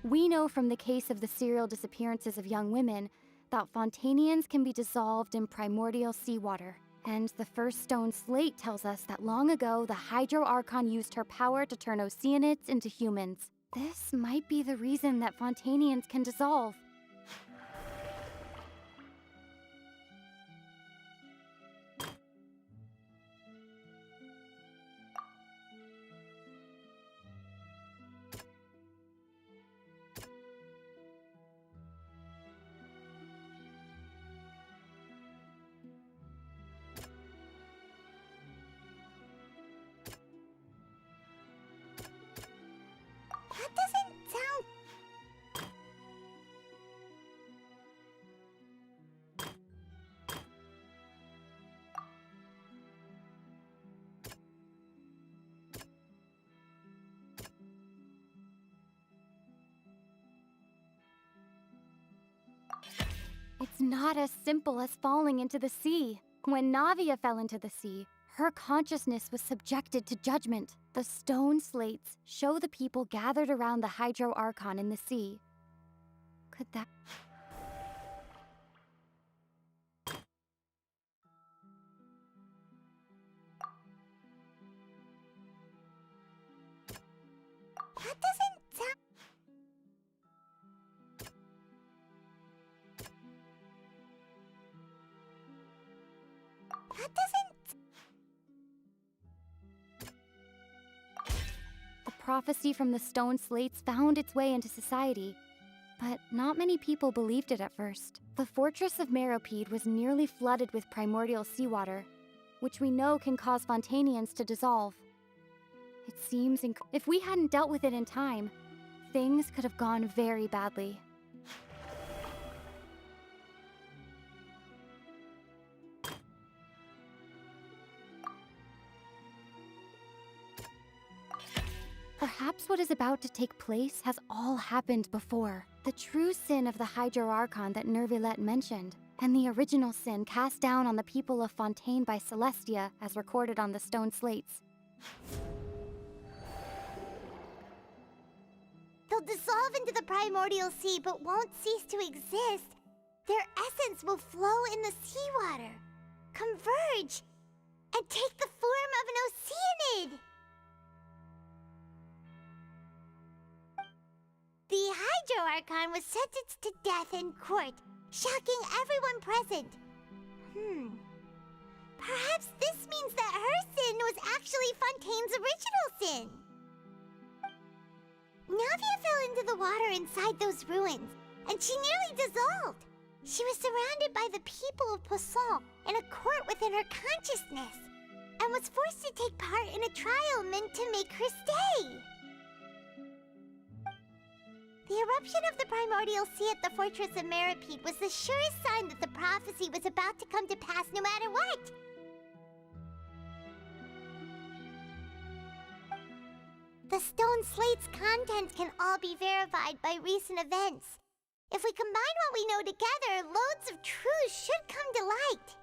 We know from the case of the serial disappearances of young women that Fontanians can be dissolved in primordial seawater. And the first stone slate tells us that long ago the Hydro Archon used her power to turn Oceanids into humans. This might be the reason that Fontanians can dissolve. That doesn't sound... It's not as simple as falling into the sea. When Navia fell into the sea, her consciousness was subjected to judgment. The stone slates show the people gathered around the Hydro Archon in the sea. Could that... That doesn't sound... That doesn't... The prophecy from the stone slates found its way into society, but not many people believed it at first. The fortress of Meropide was nearly flooded with primordial seawater, which we know can cause Fontanians to dissolve. It seems if we hadn't dealt with it in time, things could have gone very badly. Perhaps what is about to take place has all happened before. The true sin of the Hydro Archon that Nervilette mentioned, and the original sin cast down on the people of Fontaine by Celestia as recorded on the stone slates. They'll dissolve into the primordial sea but won't cease to exist. Their essence will flow in the seawater, converge, and take the form of an Oceanid. The Hydro Archon was sentenced to death in court, shocking everyone present. Perhaps this means that her sin was actually Fontaine's original sin. Navia fell into the water inside those ruins, and she nearly dissolved. She was surrounded by the people of Poisson in a court within her consciousness, and was forced to take part in a trial meant to make her stay. The eruption of the primordial sea at the fortress of Meropide was the surest sign that the prophecy was about to come to pass no matter what. The stone slate's contents can all be verified by recent events. If we combine what we know together, loads of truths should come to light.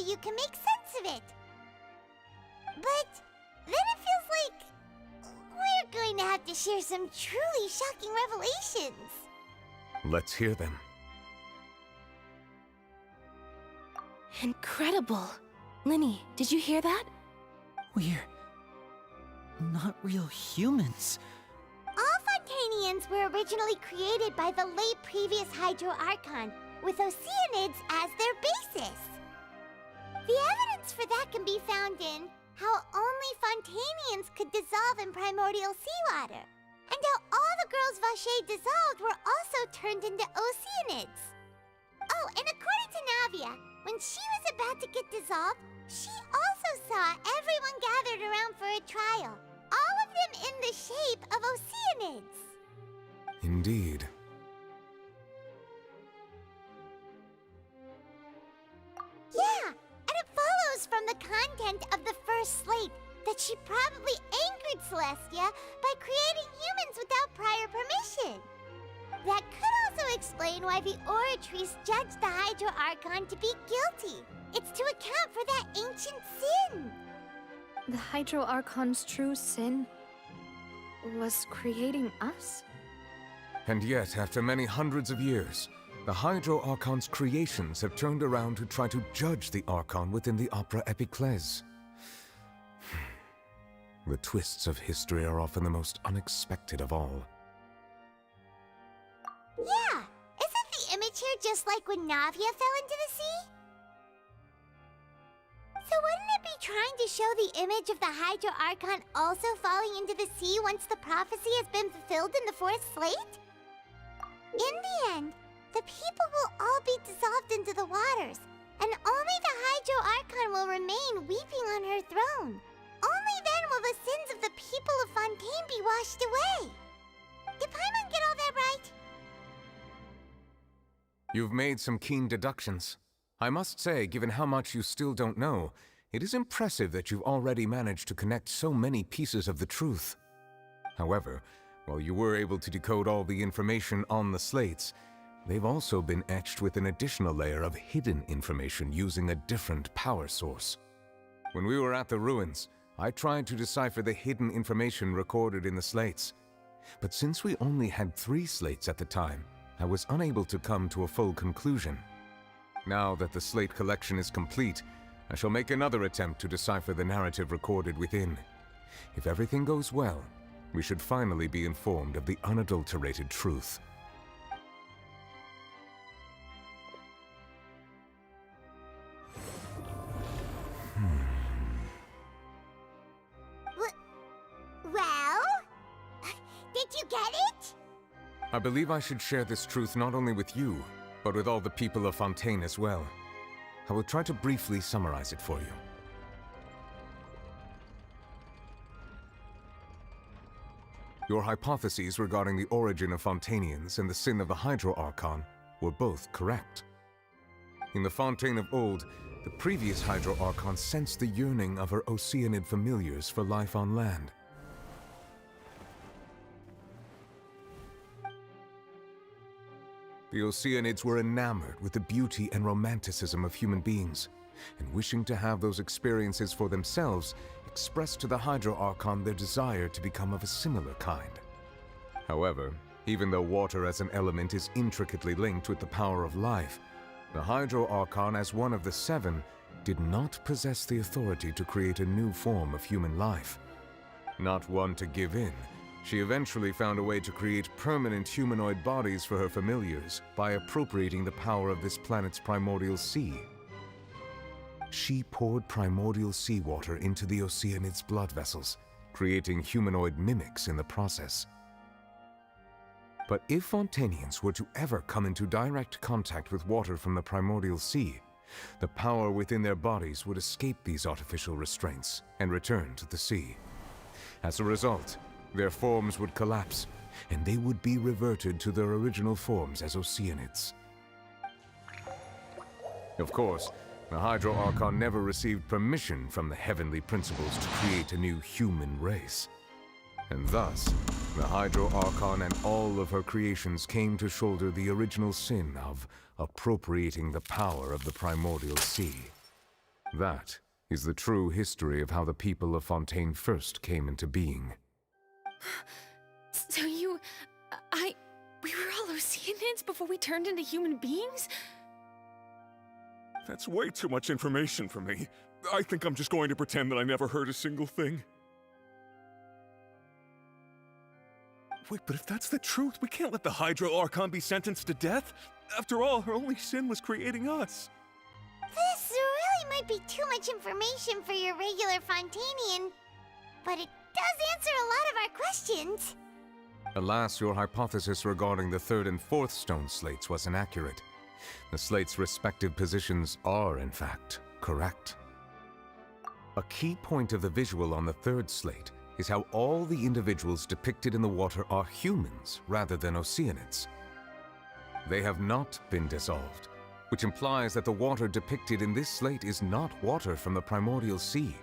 you can make sense of it. But then it feels like we're going to have to share some truly shocking revelations. Let's hear them. Incredible. Linny, did you hear that? We're not real humans. All Fontanians were originally created by the late previous Hydro Archon, with Oceanids as their basis. The evidence for that can be found in how only Fontanians could dissolve in primordial seawater, and how all the girls Vacher dissolved were also turned into Oceanids. Oh, and according to Navia, when she was about to get dissolved, she also saw everyone gathered around for a trial, all of them in the shape of Oceanids. Indeed. Yeah, and it follows from the content of the first slate that she probably angered Celestia by creating humans without prior permission. That could also explain why the Oratrice judged the Hydro Archon to be guilty. It's to account for that ancient sin. The Hydro Archon's true sin was creating us? And yet, after many hundreds of years, the Hydro Archon's creations have turned around to try to judge the Archon within the Opera Epiclese. The twists of history are often the most unexpected of all. Yeah, isn't the image here just like when Navia fell into the sea? So wouldn't it be trying to show the image of the Hydro Archon also falling into the sea once the prophecy has been fulfilled in the fourth slate? In the end, the people will all be dissolved into the waters, and only the Hydro Archon will remain weeping on her throne. Only then will the sins of the people of Fontaine be washed away. Did Paimon get all that right? You've made some keen deductions. I must say, given how much you still don't know, it is impressive that you've already managed to connect so many pieces of the truth. However, while you were able to decode all the information on the slates, they've also been etched with an additional layer of hidden information using a different power source. When we were at the ruins, I tried to decipher the hidden information recorded in the slates. But since we only had 3 slates at the time, I was unable to come to a full conclusion. Now that the slate collection is complete, I shall make another attempt to decipher the narrative recorded within. If everything goes well, we should finally be informed of the unadulterated truth. Well? Did you get it? I believe I should share this truth not only with you, but with all the people of Fontaine as well. I will try to briefly summarize it for you. Your hypotheses regarding the origin of Fontanians and the sin of the Hydro Archon were both correct. In the Fontaine of old, the previous Hydro Archon sensed the yearning of her Oceanid familiars for life on land. The Oceanids were enamored with the beauty and romanticism of human beings, and wishing to have those experiences for themselves, expressed to the Hydro Archon their desire to become of a similar kind. However, even though water as an element is intricately linked with the power of life, the Hydro Archon, as one of the 7, did not possess the authority to create a new form of human life. Not one to give in, she eventually found a way to create permanent humanoid bodies for her familiars by appropriating the power of this planet's primordial sea. She poured primordial seawater into the Oceanids' blood vessels, creating humanoid mimics in the process. But if Fontanians were to ever come into direct contact with water from the primordial sea, the power within their bodies would escape these artificial restraints and return to the sea. As a result, their forms would collapse, and they would be reverted to their original forms as Oceanids. Of course, the Hydro Archon never received permission from the heavenly principles to create a new human race. And thus, the Hydro Archon and all of her creations came to shoulder the original sin of appropriating the power of the primordial sea. That is the true history of how the people of Fontaine first came into being. So we were all Oceanids before we turned into human beings? That's way too much information for me. I think I'm just going to pretend that I never heard a single thing. Wait, but if that's the truth, we can't let the Hydro Archon be sentenced to death. After all, her only sin was creating us. This really might be too much information for your regular Fontainian, but it does answer a lot of our questions. Alas, your hypothesis regarding the third and fourth stone slates was inaccurate. The slates' respective positions are, in fact, correct. A key point of the visual on the third slate is how all the individuals depicted in the water are humans rather than Oceanids. They have not been dissolved, which implies that the water depicted in this slate is not water from the primordial sea.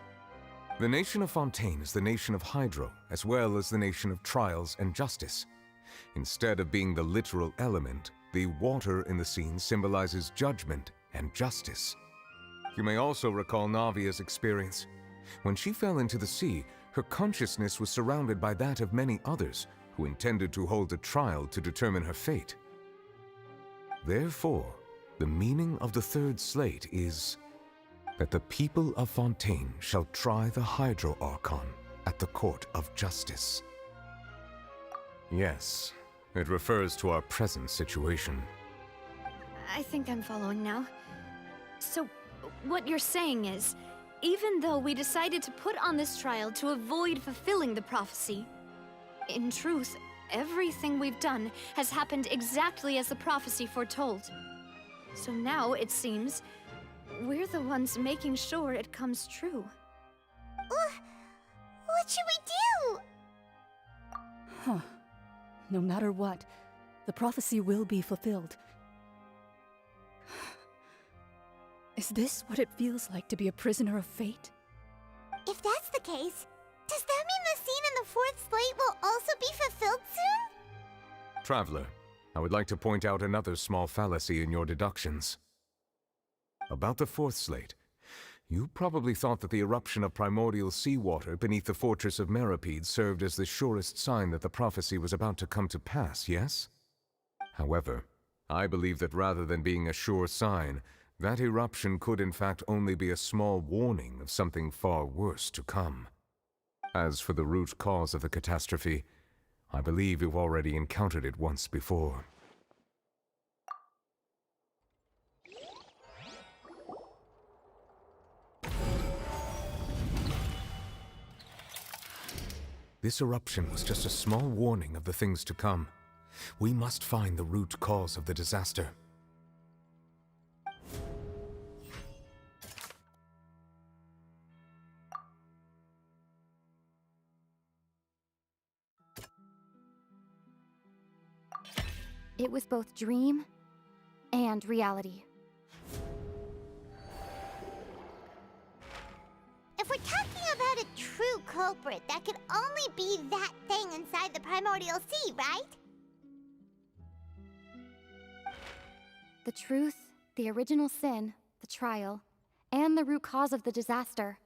The nation of Fontaine is the nation of Hydro, as well as the nation of trials and justice. Instead of being the literal element, the water in the scene symbolizes judgment and justice. You may also recall Navia's experience. When she fell into the sea, her consciousness was surrounded by that of many others who intended to hold a trial to determine her fate. Therefore, the meaning of the third slate is that the people of Fontaine shall try the Hydro Archon at the court of justice. Yes, it refers to our present situation. I think I'm following now. So, what you're saying is, even though we decided to put on this trial to avoid fulfilling the prophecy, in truth, everything we've done has happened exactly as the prophecy foretold. So now, it seems, we're the ones making sure it comes true. What should we do? Huh. No matter what, the prophecy will be fulfilled. Is this what it feels like to be a prisoner of fate? If that's the case, does that mean the scene in the fourth slate will also be fulfilled soon? Traveler, I would like to point out another small fallacy in your deductions. About the fourth slate, you probably thought that the eruption of primordial seawater beneath the fortress of Meropide served as the surest sign that the prophecy was about to come to pass, yes? However, I believe that rather than being a sure sign, that eruption could in fact only be a small warning of something far worse to come. As for the root cause of the catastrophe, I believe you've already encountered it once before. This eruption was just a small warning of the things to come. We must find the root cause of the disaster. It was both dream and reality. If we're talking about a true culprit, that could only be that thing inside the primordial sea, right? The truth, the original sin, the trial, and the root cause of the disaster.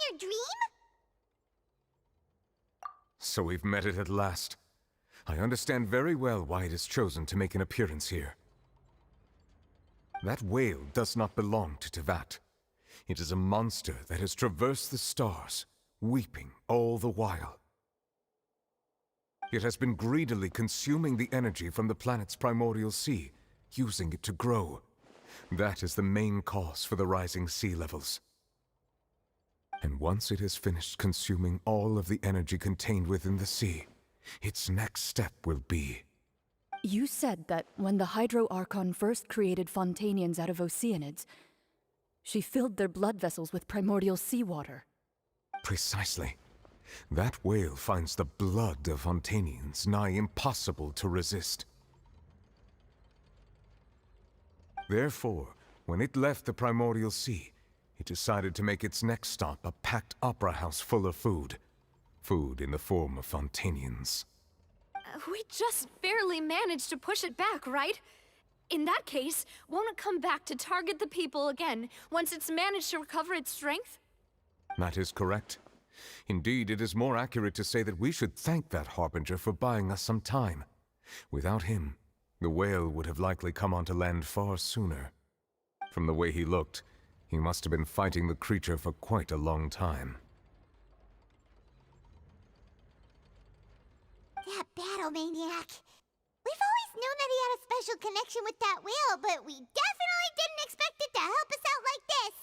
your dream? So we've met it at last. I understand very well why it has chosen to make an appearance here. That whale does not belong to Tevat. It is a monster that has traversed the stars, weeping all the while. It has been greedily consuming the energy from the planet's primordial sea, using it to grow. That is the main cause for the rising sea levels. And once it has finished consuming all of the energy contained within the sea, its next step will be... You said that when the Hydro Archon first created Fontanians out of Oceanids, she filled their blood vessels with primordial seawater. Precisely. That whale finds the blood of Fontanians nigh impossible to resist. Therefore, when it left the primordial sea, it decided to make its next stop a packed opera house full of food. Food in the form of Fontanians. We just barely managed to push it back, right? In that case, won't it come back to target the people again once it's managed to recover its strength? That is correct. Indeed, it is more accurate to say that we should thank that Harbinger for buying us some time. Without him, the whale would have likely come onto land far sooner. From the way he looked, he must have been fighting the creature for quite a long time. That battle maniac. We've always known that he had a special connection with that whale, but we definitely didn't expect it to help us out like this.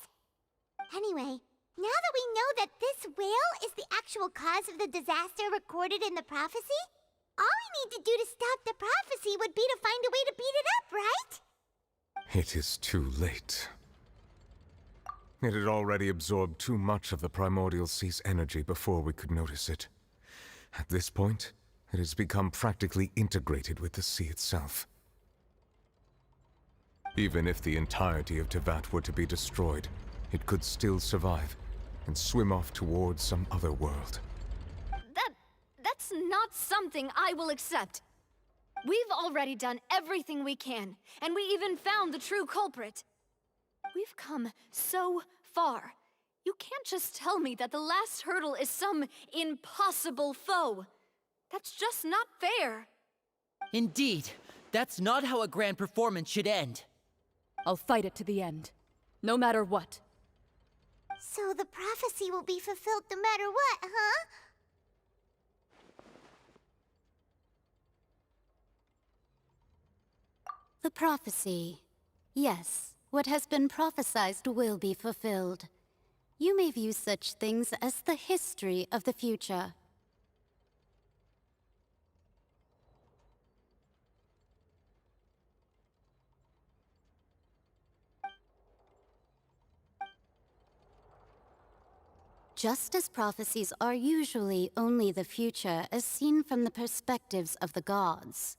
Anyway, now that we know that this whale is the actual cause of the disaster recorded in the prophecy, all we need to do to stop the prophecy would be to find a way to beat it up, right? It is too late. It had already absorbed too much of the primordial sea's energy before we could notice it. At this point, it has become practically integrated with the sea itself. Even if the entirety of Tevat were to be destroyed, it could still survive and swim off towards some other world. That's not something I will accept. We've already done everything we can, and we even found the true culprit. We've come so far. You can't just tell me that the last hurdle is some impossible foe. That's just not fair. Indeed, that's not how a grand performance should end. I'll fight it to the end, no matter what. So the prophecy will be fulfilled no matter what, huh? The prophecy. Yes, what has been prophesied will be fulfilled. You may view such things as the history of the future. Just as prophecies are usually only the future as seen from the perspectives of the gods,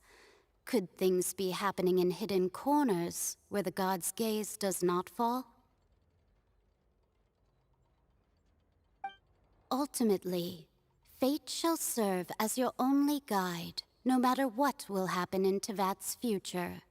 could things be happening in hidden corners where the gods' gaze does not fall? Ultimately, fate shall serve as your only guide, no matter what will happen in Tevat's future.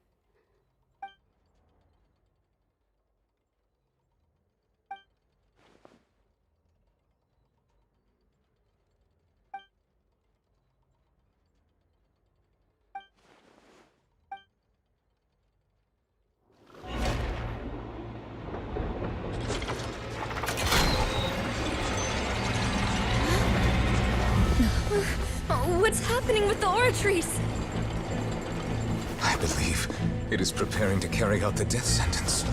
What's happening with the oratories? I believe it is preparing to carry out the death sentence.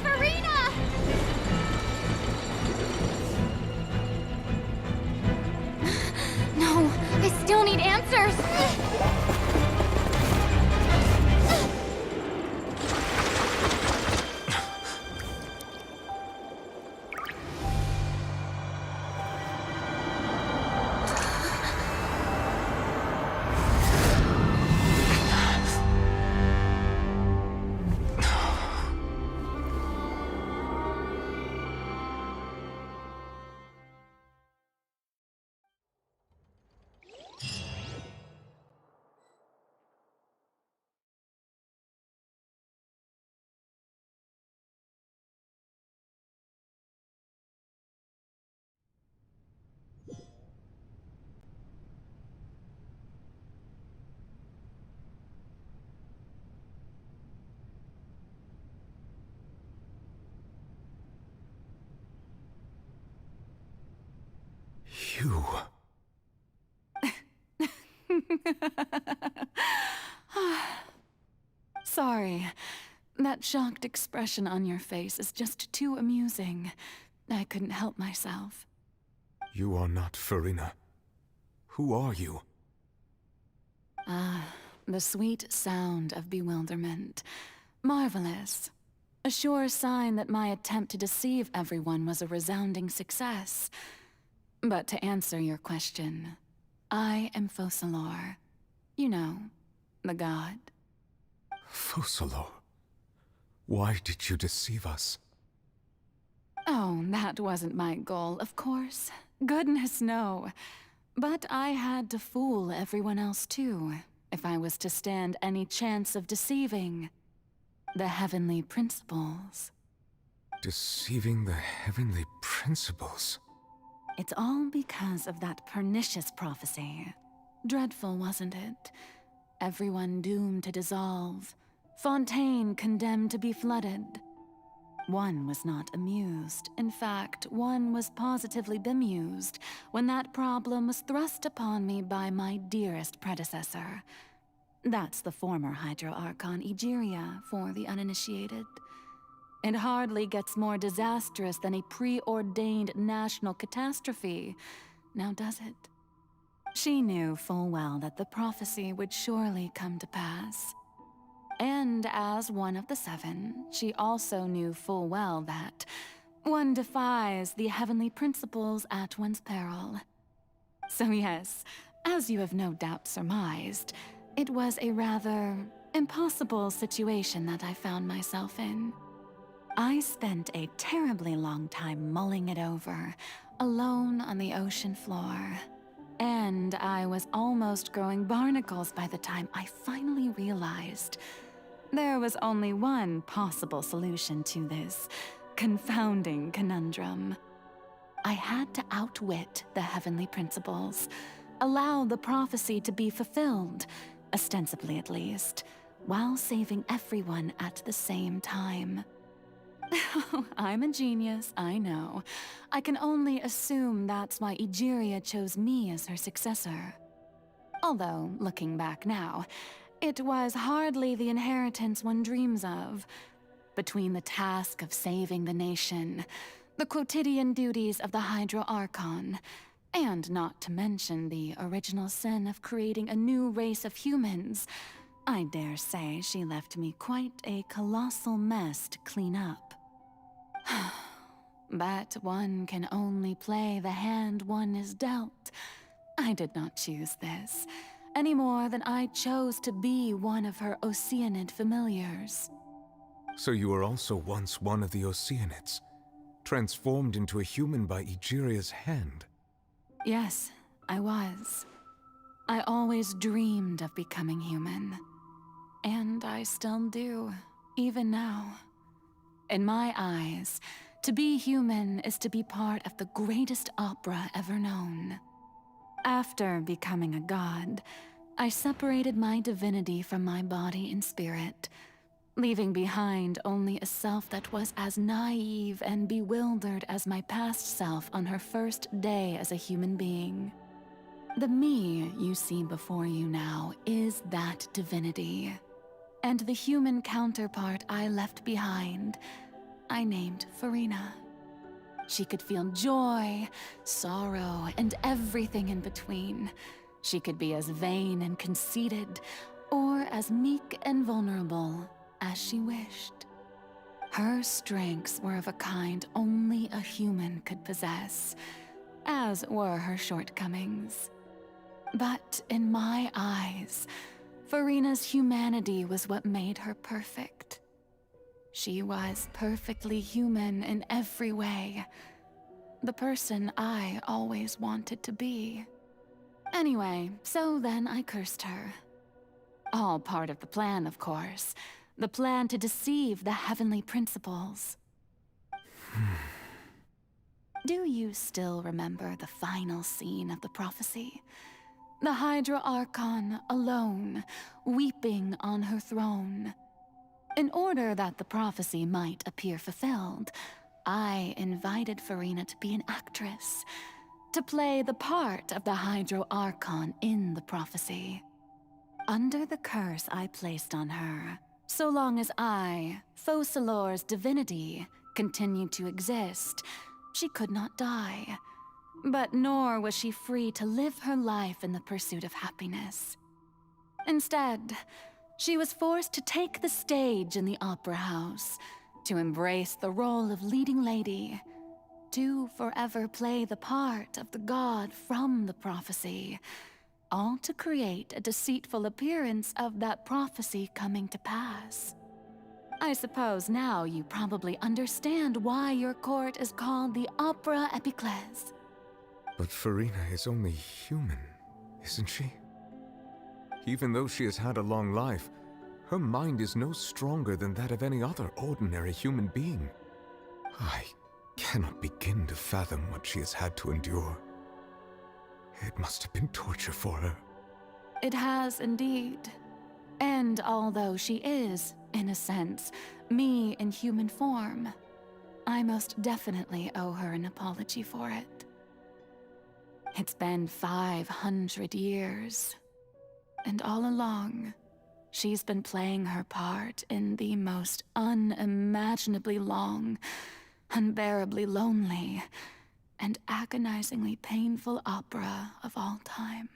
Farina! No, I still need answers. you. Sorry. That shocked expression on your face is just too amusing. I couldn't help myself. You are not Farina. Who are you? The sweet sound of bewilderment. Marvelous. A sure sign that my attempt to deceive everyone was a resounding success. But to answer your question, I am Focalor. You know, the god. Focalor? Why did you deceive us? Oh, that wasn't my goal, of course. Goodness, no. But I had to fool everyone else too, if I was to stand any chance of deceiving the heavenly principles. Deceiving the heavenly principles? It's all because of that pernicious prophecy. Dreadful, wasn't it? Everyone doomed to dissolve. Fontaine condemned to be flooded. One was not amused. In fact, one was positively bemused when that problem was thrust upon me by my dearest predecessor. That's the former Hydro Archon Egeria for the uninitiated. It hardly gets more disastrous than a preordained national catastrophe, now does it? She knew full well that the prophecy would surely come to pass. And as one of the seven, she also knew full well that one defies the heavenly principles at one's peril. So yes, as you have no doubt surmised, it was a rather impossible situation that I found myself in. I spent a terribly long time mulling it over, alone on the ocean floor. And I was almost growing barnacles by the time I finally realized there was only one possible solution to this confounding conundrum. I had to outwit the heavenly principles, allow the prophecy to be fulfilled, ostensibly at least, while saving everyone at the same time. I'm a genius, I know. I can only assume that's why Egeria chose me as her successor. Although, looking back now, it was hardly the inheritance one dreams of. Between the task of saving the nation, the quotidian duties of the Hydro Archon, and not to mention the original sin of creating a new race of humans, I dare say she left me quite a colossal mess to clean up. But one can only play the hand one is dealt. I did not choose this, any more than I chose to be one of her Oceanid familiars. So you were also once one of the Oceanids, transformed into a human by Egeria's hand? Yes, I was. I always dreamed of becoming human. And I still do, even now. In my eyes, to be human is to be part of the greatest opera ever known. After becoming a god, I separated my divinity from my body and spirit, leaving behind only a self that was as naive and bewildered as my past self on her first day as a human being. The me you see before you now is that divinity. And the human counterpart I left behind, I named Farina. She could feel joy, sorrow, and everything in between. She could be as vain and conceited, or as meek and vulnerable as she wished. Her strengths were of a kind only a human could possess, as were her shortcomings. But in my eyes, Farina's humanity was what made her perfect. She was perfectly human in every way. The person I always wanted to be. Anyway, so then I cursed her. All part of the plan, of course. The plan to deceive the heavenly principles. Do you still remember the final scene of the prophecy? The Hydra Archon alone, weeping on her throne. In order that the prophecy might appear fulfilled, I invited Farina to be an actress. to play the part of the Hydro Archon in the prophecy. Under the curse I placed on her, so long as I, Focalor's divinity, continued to exist, she could not die. But nor was she free to live her life in the pursuit of happiness. Instead, she was forced to take the stage in the opera house, to embrace the role of leading lady, to forever play the part of the god from the prophecy, all to create a deceitful appearance of that prophecy coming to pass. I suppose now you probably understand why your court is called the Opera Epiclese. But Farina is only human, isn't she? Even though she has had a long life, her mind is no stronger than that of any other ordinary human being. I cannot begin to fathom what she has had to endure. It must have been torture for her. It has indeed. And although she is, in a sense, me in human form, I most definitely owe her an apology for it. It's been 500 years, and all along, she's been playing her part in the most unimaginably long, unbearably lonely, and agonizingly painful opera of all time.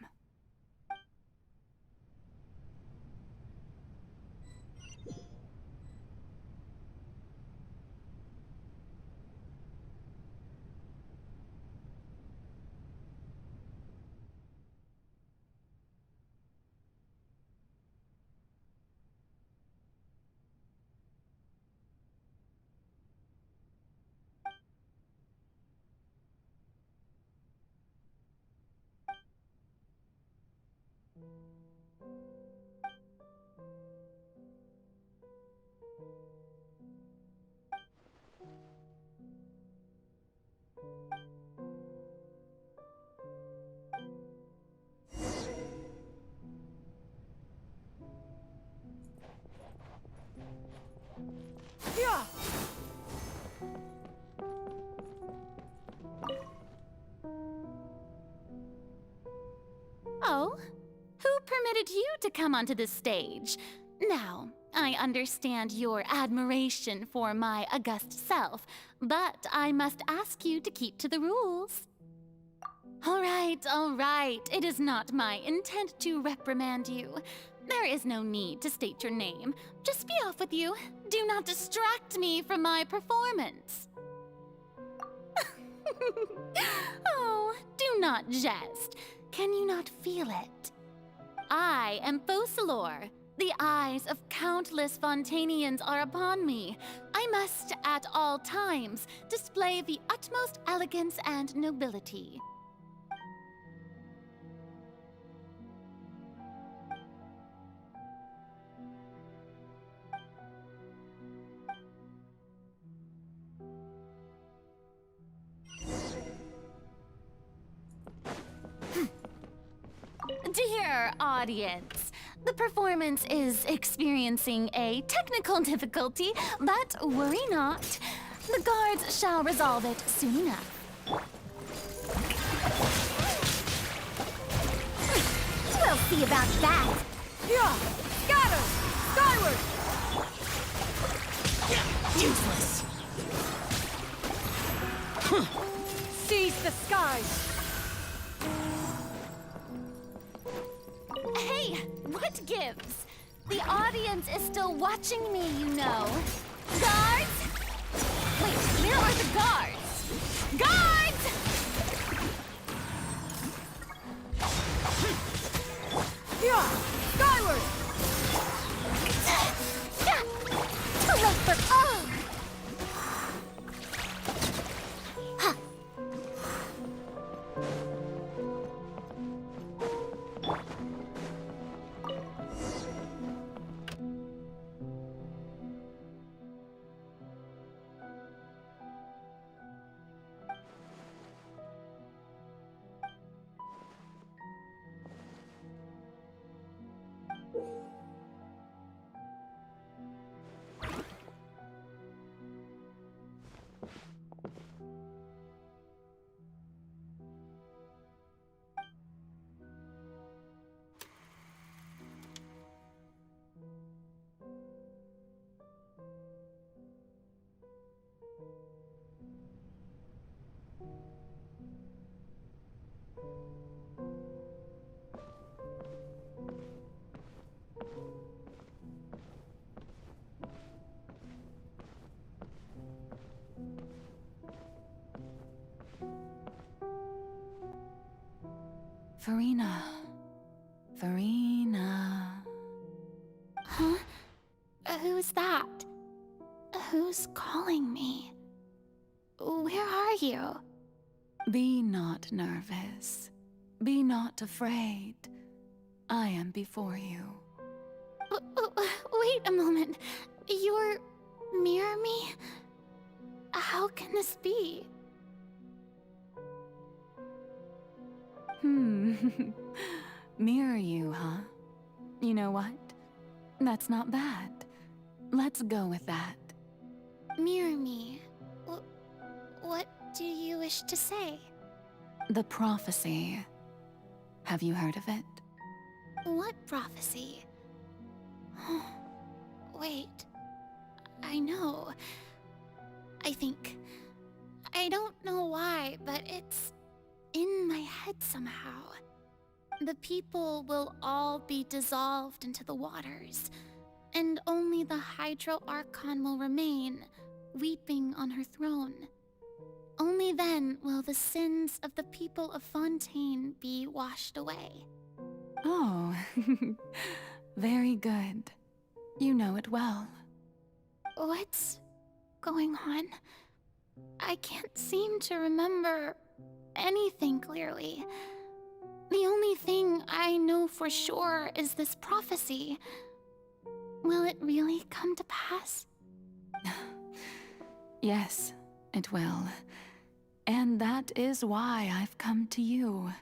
Oh? Who permitted you to come onto the stage? Now, I understand your admiration for my august self, but I must ask you to keep to the rules. All right. It is not my intent to reprimand you. There is no need to state your name. Just be off with you. Do not distract me from my performance. Oh, do not jest. Can you not feel it? I am Focalor. The eyes of countless Fontanians are upon me. I must, at all times, display the utmost elegance and nobility. Dear audience, the performance is experiencing a technical difficulty, but worry not. The guards shall resolve it soon enough. We'll see about that. Yeah, scatter! Skyward! Useless. Seize the skies! Hey, what gives? The audience is still watching me, you know. Guards? Wait, where are the guards? Guards! Yeah, skyward! Too late for... Oh! Farina. Farina. Huh? Who's that? Who's calling me? Where are you? Be not nervous. Be not afraid. I am before you. Wait a moment. You're near me? How can this be? Mirror you, huh? You know what? That's not bad. Let's go with that. Mirror me? What do you wish to say? The prophecy. Have you heard of it? What prophecy? Wait. I know. I think. I don't know why, but it's in my head somehow. The people will all be dissolved into the waters, and only the Hydro Archon will remain, weeping on her throne. Only then will the sins of the people of Fontaine be washed away. Oh, very good. You know it well. What's going on? I can't seem to remember anything clearly. The only thing I know for sure is this prophecy. Will it really come to pass? Yes, it will. And that is why I've come to you.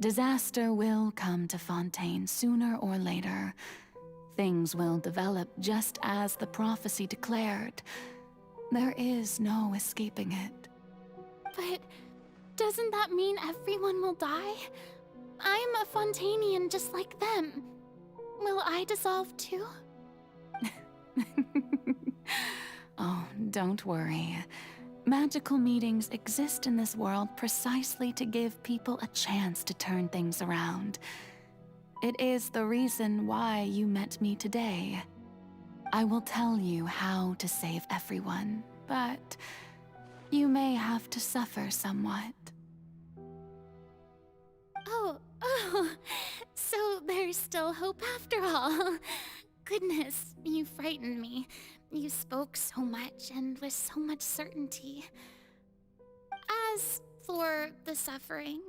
Disaster will come to Fontaine sooner or later. Things will develop just as the prophecy declared. There is no escaping it. But doesn't that mean everyone will die? I'm a Fontainian just like them. Will I dissolve too? Oh, don't worry. Magical meetings exist in this world precisely to give people a chance to turn things around. It is the reason why you met me today. I will tell you how to save everyone, but you may have to suffer somewhat. Oh, so there's still hope after all. Goodness, you frightened me. You spoke so much and with so much certainty. As for the suffering,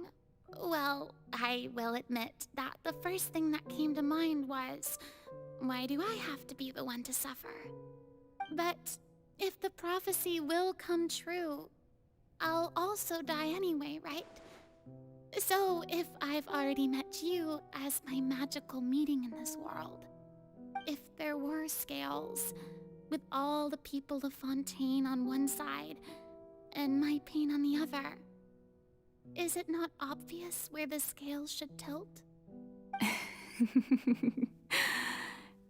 well, I will admit that the first thing that came to mind was, why do I have to be the one to suffer? But if the prophecy will come true, I'll also die anyway, right? So if I've already met you as my magical meeting in this world, if there were scales, with all the people of Fontaine on one side and my pain on the other, is it not obvious where the scales should tilt?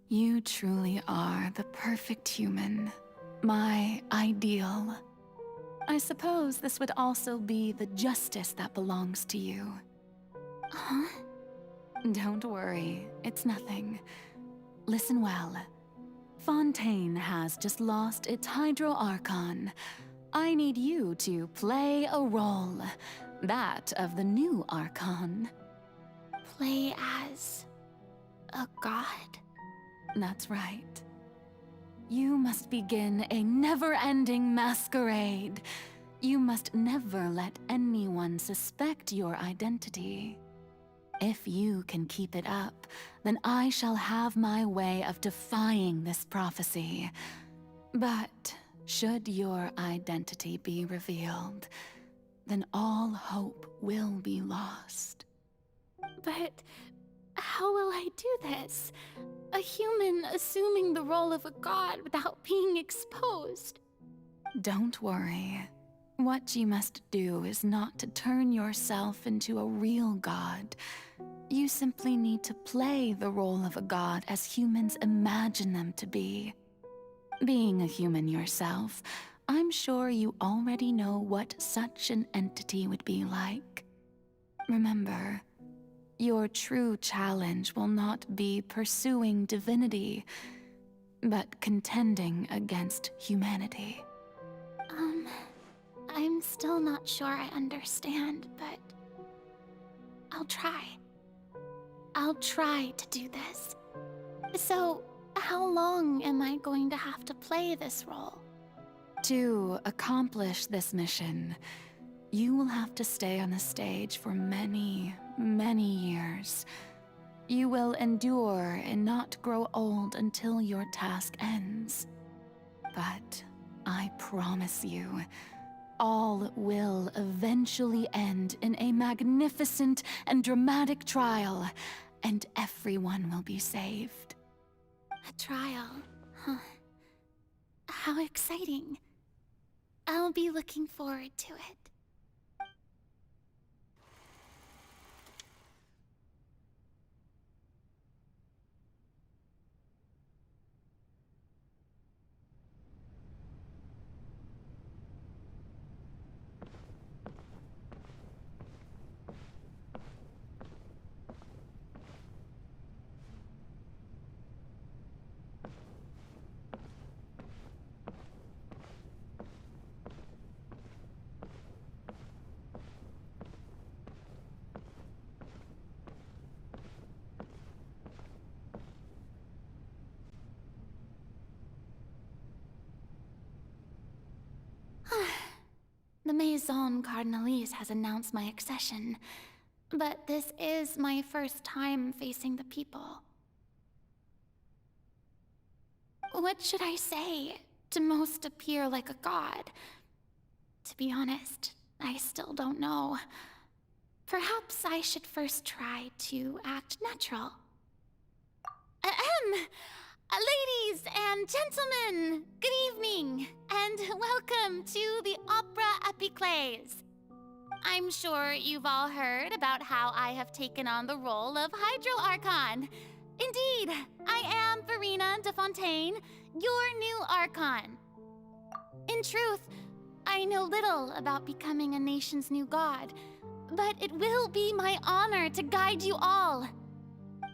You truly are the perfect human, my ideal. I suppose this would also be the justice that belongs to you. Huh? Don't worry, it's nothing. Listen well. Fontaine has just lost its Hydro Archon. I need you to play a role, that of the new Archon. Play as a god? That's right. You must begin a never-ending masquerade. You must never let anyone suspect your identity. If you can keep it up, then I shall have my way of defying this prophecy. But should your identity be revealed, then all hope will be lost. But how will I do this? A human assuming the role of a god without being exposed. Don't worry. What you must do is not to turn yourself into a real god. You simply need to play the role of a god as humans imagine them to be. Being a human yourself, I'm sure you already know what such an entity would be like. Remember, your true challenge will not be pursuing divinity, but contending against humanity. I'm still not sure I understand, but I'll try. I'll try to do this. So, how long am I going to have to play this role? To accomplish this mission, you will have to stay on the stage for many, many years. You will endure and not grow old until your task ends. But I promise you, all will eventually end in a magnificent and dramatic trial, and everyone will be saved. A trial, huh? How exciting. I'll be looking forward to it. The Maison Cardinalise has announced my accession, but this is my first time facing the people. What should I say to most appear like a god? To be honest, I still don't know. Perhaps I should first try to act natural. Ladies and gentlemen, good evening, and welcome to the Opera Epiclese. I'm sure you've all heard about how I have taken on the role of Hydro Archon. Indeed, I am Verena de Fontaine, your new Archon. In truth, I know little about becoming a nation's new god, but it will be my honor to guide you all.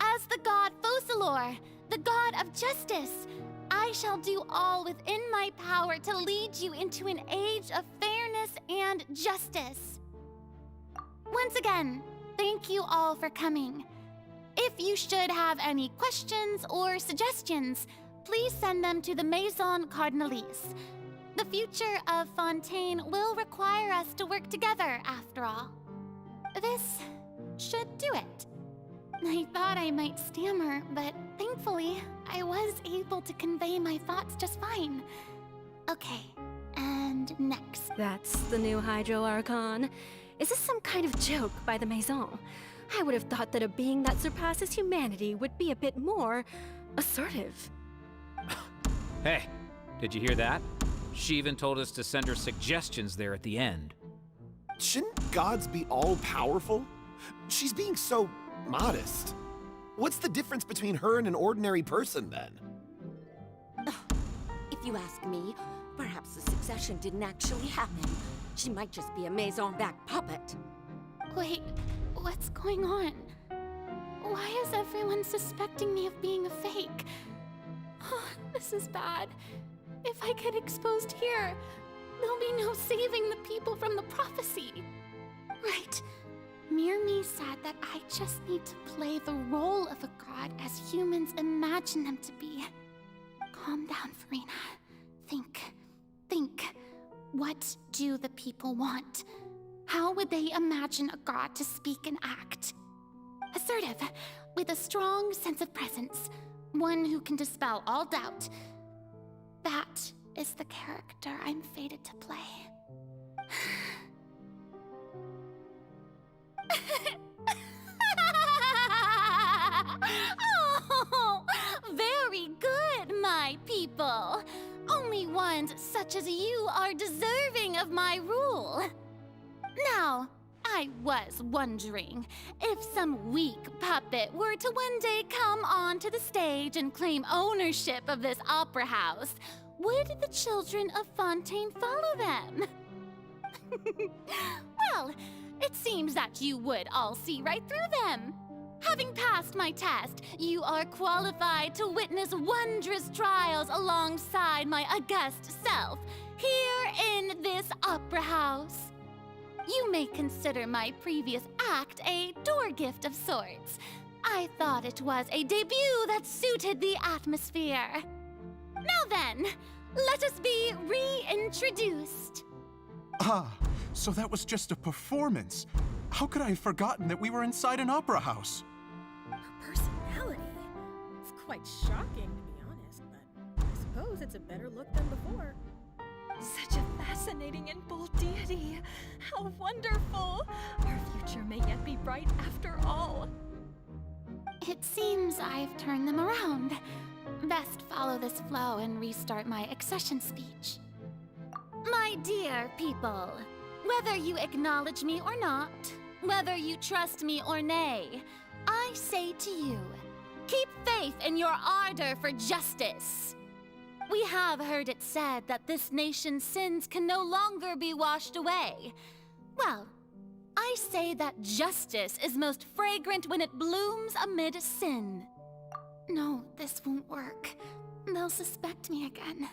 As the god Focalor, the god of justice, I shall do all within my power to lead you into an age of fairness and justice. Once again, thank you all for coming. If you should have any questions or suggestions, please send them to the Maison Cardinalise. The future of Fontaine will require us to work together, after all. This should do it. I thought I might stammer, but thankfully, I was able to convey my thoughts just fine. Okay, and next. That's the new Hydro Archon. Is this some kind of joke by the Maison? I would have thought that a being that surpasses humanity would be a bit more assertive. Hey, did you hear that? She even told us to send her suggestions there at the end. Shouldn't gods be all-powerful? She's being so modest. What's the difference between her and an ordinary person, then? If you ask me, perhaps the succession didn't actually happen. She might just be a Maison-backed puppet. Wait, what's going on? Why is everyone suspecting me of being a fake? Oh, this is bad. If I get exposed here, there'll be no saving the people from the prophecy. Right. Mirmi said that I just need to play the role of a god as humans imagine them to be. Calm down, Verena. Think. What do the people want? How would they imagine a god to speak and act? Assertive, with a strong sense of presence. One who can dispel all doubt. That is the character I'm fated to play. Oh, very good, my people. Only ones such as you are deserving of my rule. Now, I was wondering, if some weak puppet were to one day come onto the stage and claim ownership of this opera house, would the children of Fontaine follow them? Well, it seems that you would all see right through them. Having passed my test, you are qualified to witness wondrous trials alongside my august self, here in this opera house. You may consider my previous act a door gift of sorts. I thought it was a debut that suited the atmosphere. Now then, let us be reintroduced. Ah, so that was just a performance. How could I have forgotten that we were inside an opera house? Her personality. It's quite shocking, to be honest, but I suppose it's a better look than before. Such a fascinating and bold deity. How wonderful! Our future may yet be bright after all. It seems I've turned them around. Best follow this flow and restart my accession speech. My dear people, whether you acknowledge me or not, whether you trust me or nay, I say to you, keep faith in your ardor for justice. We have heard it said that this nation's sins can no longer be washed away. Well, I say that justice is most fragrant when it blooms amid sin. No, this won't work. They'll suspect me again.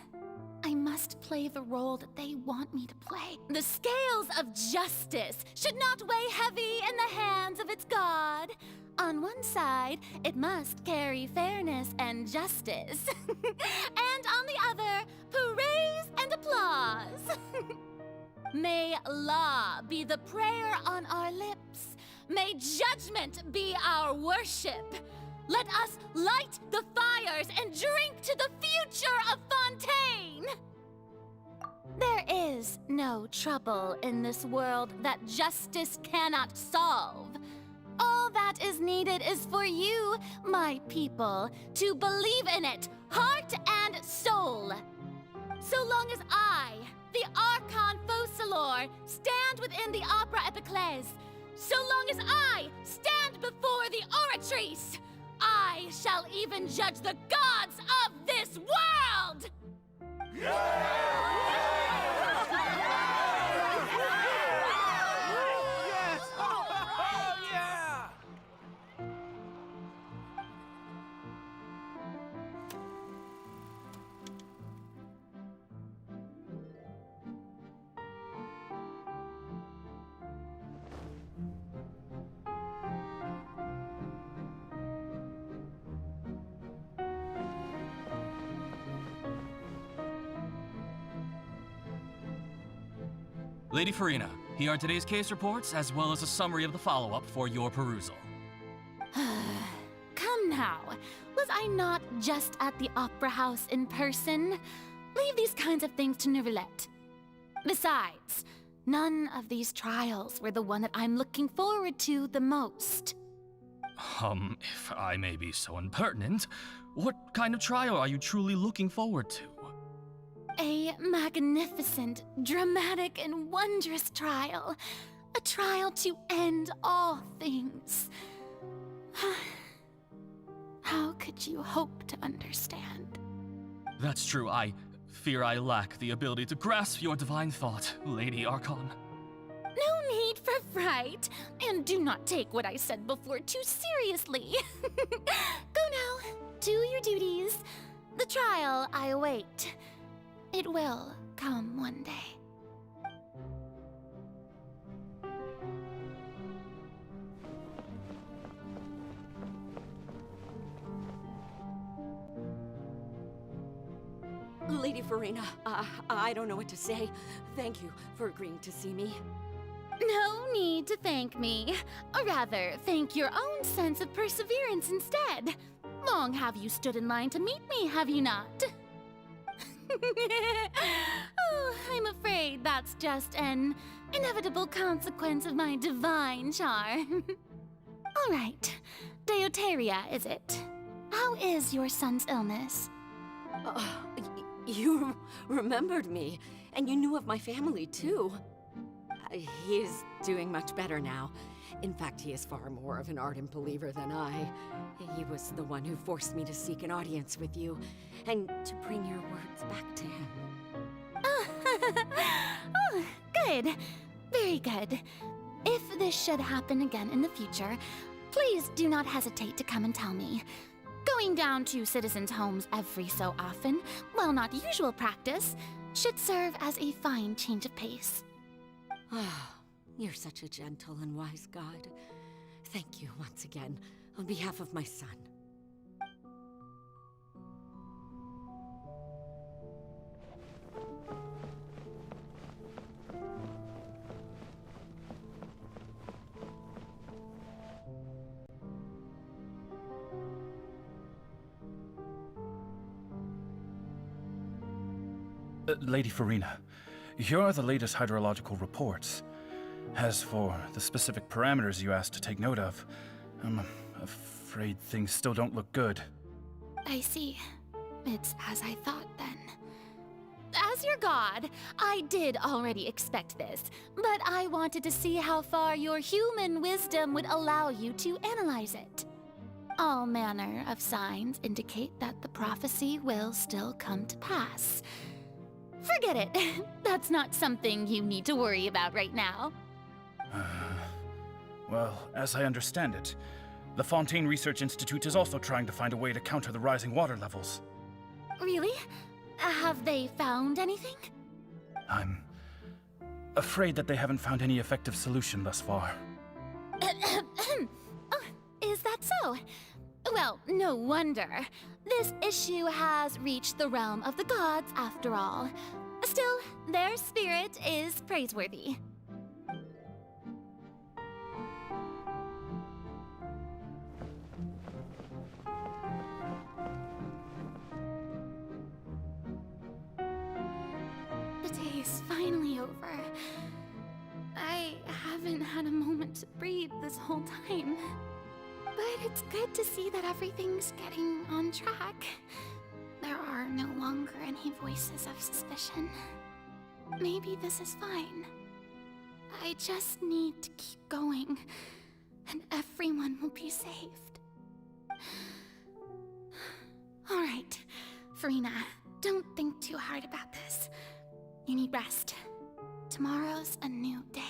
I must play the role that they want me to play. The scales of justice should not weigh heavy in the hands of its God. On one side, it must carry fairness and justice. And on the other, praise and applause. May law be the prayer on our lips. May judgment be our worship. Let us light the fires and drink to the future of Fontaine! There is no trouble in this world that justice cannot solve. All that is needed is for you, my people, to believe in it, heart and soul. So long as I, the Archon Focalor, stand within the Opera Epiclese, so long as I stand before the Oratrice, I shall even judge the gods of this world! Lady Farina, here are today's case reports, as well as a summary of the follow-up for your perusal. Come now, was I not just at the Opera House in person? Leave these kinds of things to Neuvillette. Besides, none of these trials were the one that I'm looking forward to the most. If I may be so impertinent, what kind of trial are you truly looking forward to? A magnificent, dramatic, and wondrous trial. A trial to end all things. How could you hope to understand? That's true. I fear I lack the ability to grasp your divine thought, Lady Archon. No need for fright, and do not take what I said before too seriously. Go now, do your duties. The trial I await. It will come one day. Lady Farina, I don't know what to say. Thank you for agreeing to see me. No need to thank me. Or rather, thank your own sense of perseverance instead. Long have you stood in line to meet me, have you not? Oh, I'm afraid that's just an inevitable consequence of my divine charm. All right, Deoteria, is it? How is your son's illness? You remembered me, and you knew of my family, too. He is doing much better now. In fact, he is far more of an ardent believer than I. He was the one who forced me to seek an audience with you, and to bring your words back to him. Oh, good. Very good. If this should happen again in the future, please do not hesitate to come and tell me. Going down to citizens' homes every so often, while not usual practice, should serve as a fine change of pace. Ah, you're such a gentle and wise God. Thank you once again, on behalf of my son. Lady Farina, here are the latest hydrological reports. As for the specific parameters you asked to take note of, I'm afraid things still don't look good. I see. It's as I thought then. As your god, I did already expect this, but I wanted to see how far your human wisdom would allow you to analyze it. All manner of signs indicate that the prophecy will still come to pass. Forget it. That's not something you need to worry about right now. Well, as I understand it, the Fontaine Research Institute is also trying to find a way to counter the rising water levels. Really? Have they found anything? I'm afraid that they haven't found any effective solution thus far. Oh, is that so? Well, no wonder. This issue has reached the realm of the gods, after all. Still, their spirit is praiseworthy. The day is finally over. I haven't had a moment to breathe this whole time. But it's good to see that everything's getting on track. There are no longer any voices of suspicion. Maybe this is fine. I just need to keep going, and everyone will be saved. All right, Farina, don't think too hard about this. You need rest. Tomorrow's a new day.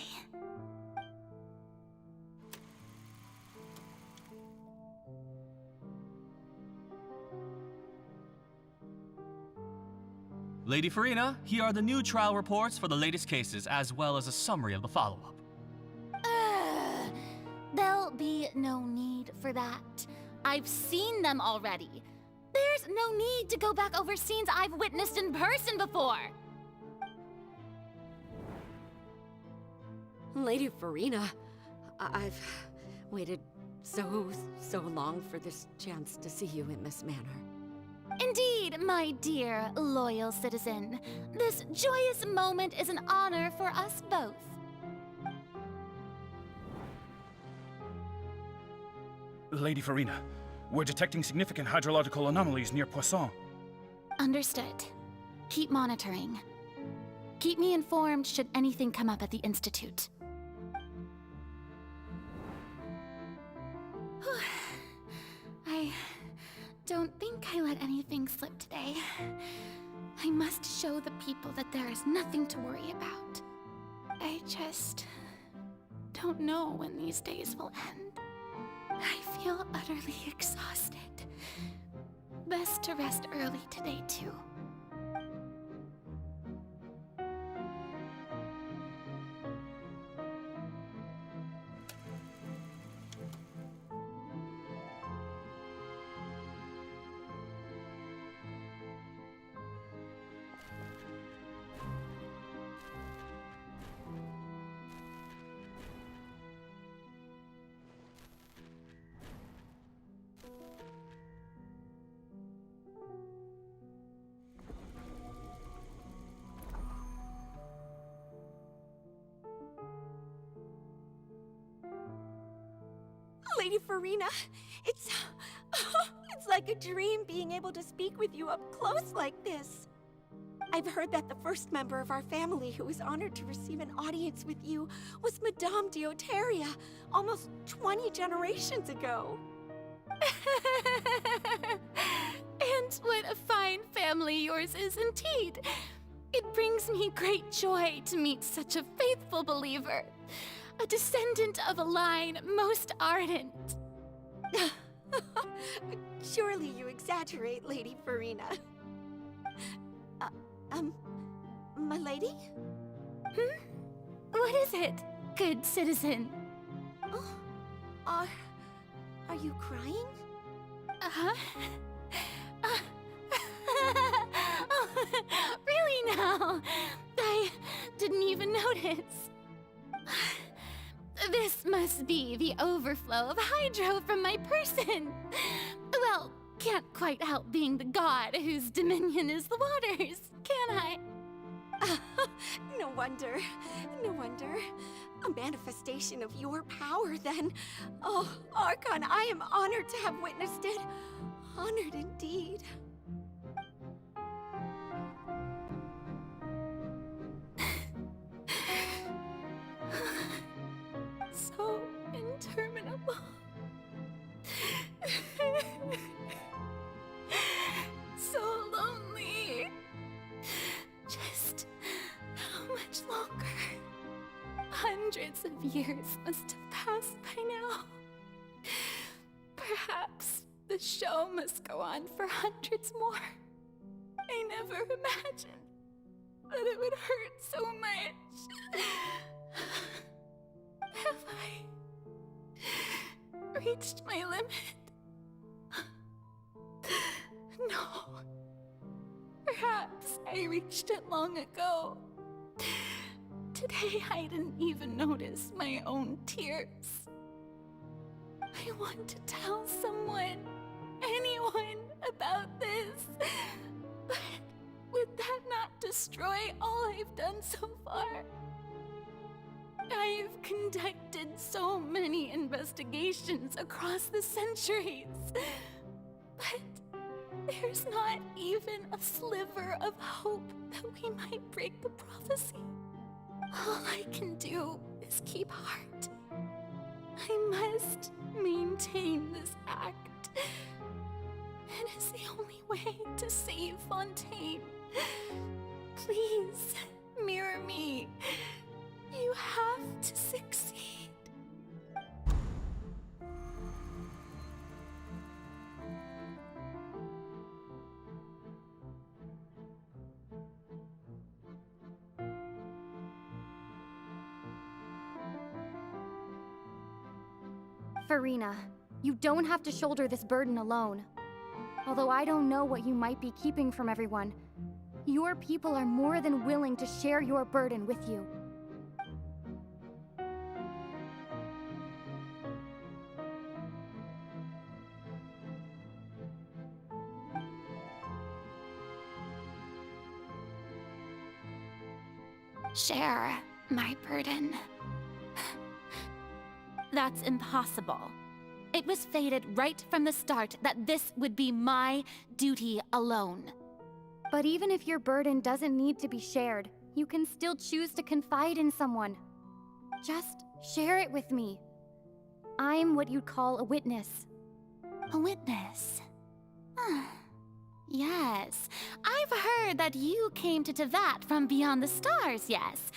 Lady Farina, here are the new trial reports for the latest cases, as well as a summary of the follow-up. There'll be no need for that. I've seen them already. There's no need to go back over scenes I've witnessed in person before. Lady Farina, I've waited so long for this chance to see you in this manner. Indeed, my dear, loyal citizen. This joyous moment is an honor for us both. Lady Farina, we're detecting significant hydrological anomalies near Poisson. Understood. Keep monitoring. Keep me informed should anything come up at the Institute. I don't think I let anything slip today. I must show the people that there is nothing to worry about. I just don't know when these days will end. I feel utterly exhausted. Best to rest early today, too. Lady Farina, it's like a dream being able to speak with you up close like this. I've heard that the first member of our family who was honored to receive an audience with you was Madame Deoteria, almost 20 generations ago. And what a fine family yours is indeed. It brings me great joy to meet such a faithful believer, a descendant of a line most ardent. Surely you exaggerate, Lady Farina. My lady? What is it, good citizen? Oh, are you crying? Uh-huh. Really now? I didn't even notice. This must be the overflow of hydro from my person. Well, can't quite help being the god whose dominion is the waters, can I? No wonder. No wonder. A manifestation of your power, then. Oh, Archon, I am honored to have witnessed it. Honored indeed. So interminable. So lonely. Just how much longer? Hundreds of years must have passed by now. Perhaps the show must go on for hundreds more. I never imagined that it would hurt so much. Have I reached my limit? No. Perhaps I reached it long ago. Today I didn't even notice my own tears. I want to tell someone, anyone, about this. But would that not destroy all I've done so far? I've conducted so many investigations across the centuries, but there's not even a sliver of hope that we might break the prophecy. All I can do is keep heart. I must maintain this act. It is the only way to save Fontaine. Please, mirror me. You have to succeed. Farina, you don't have to shoulder this burden alone. Although I don't know what you might be keeping from everyone, your people are more than willing to share your burden with you. Share my burden. That's impossible. It was fated right from the start that this would be my duty alone. But even if your burden doesn't need to be shared, you can still choose to confide in someone. Just share it with me. I'm what you'd call a witness. A witness? Yes, I've heard that you came to Tevat from beyond the stars, yes.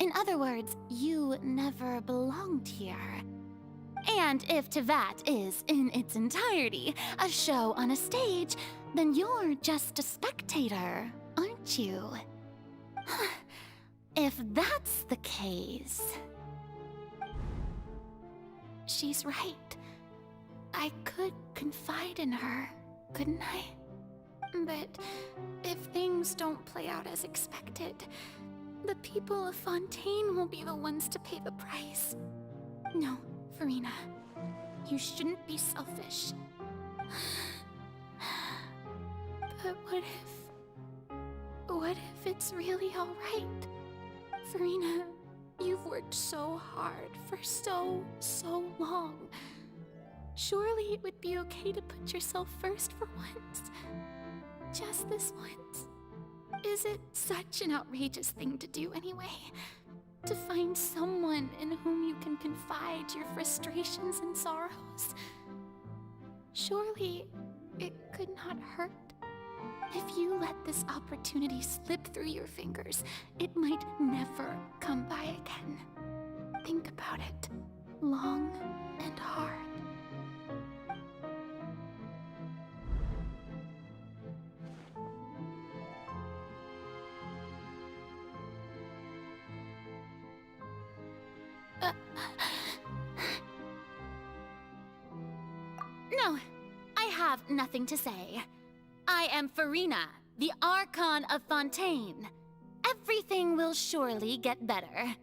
In other words, you never belonged here. And if Tevat is, in its entirety, a show on a stage, then you're just a spectator, aren't you? If that's the case... She's right. I could confide in her, couldn't I? But if things don't play out as expected, the people of Fontaine will be the ones to pay the price. No, Farina, you shouldn't be selfish. But what if it's really all right? Farina, you've worked so hard for so long. Surely it would be okay to put yourself first for once. Just this once. is it such an outrageous thing to do anyway? To find someone in whom you can confide your frustrations and sorrows? Surely it could not hurt. If you let this opportunity slip through your fingers, it might never come by again. Think about it long and hard. No, I have nothing to say. I am Farina, the Archon of Fontaine. Everything will surely get better.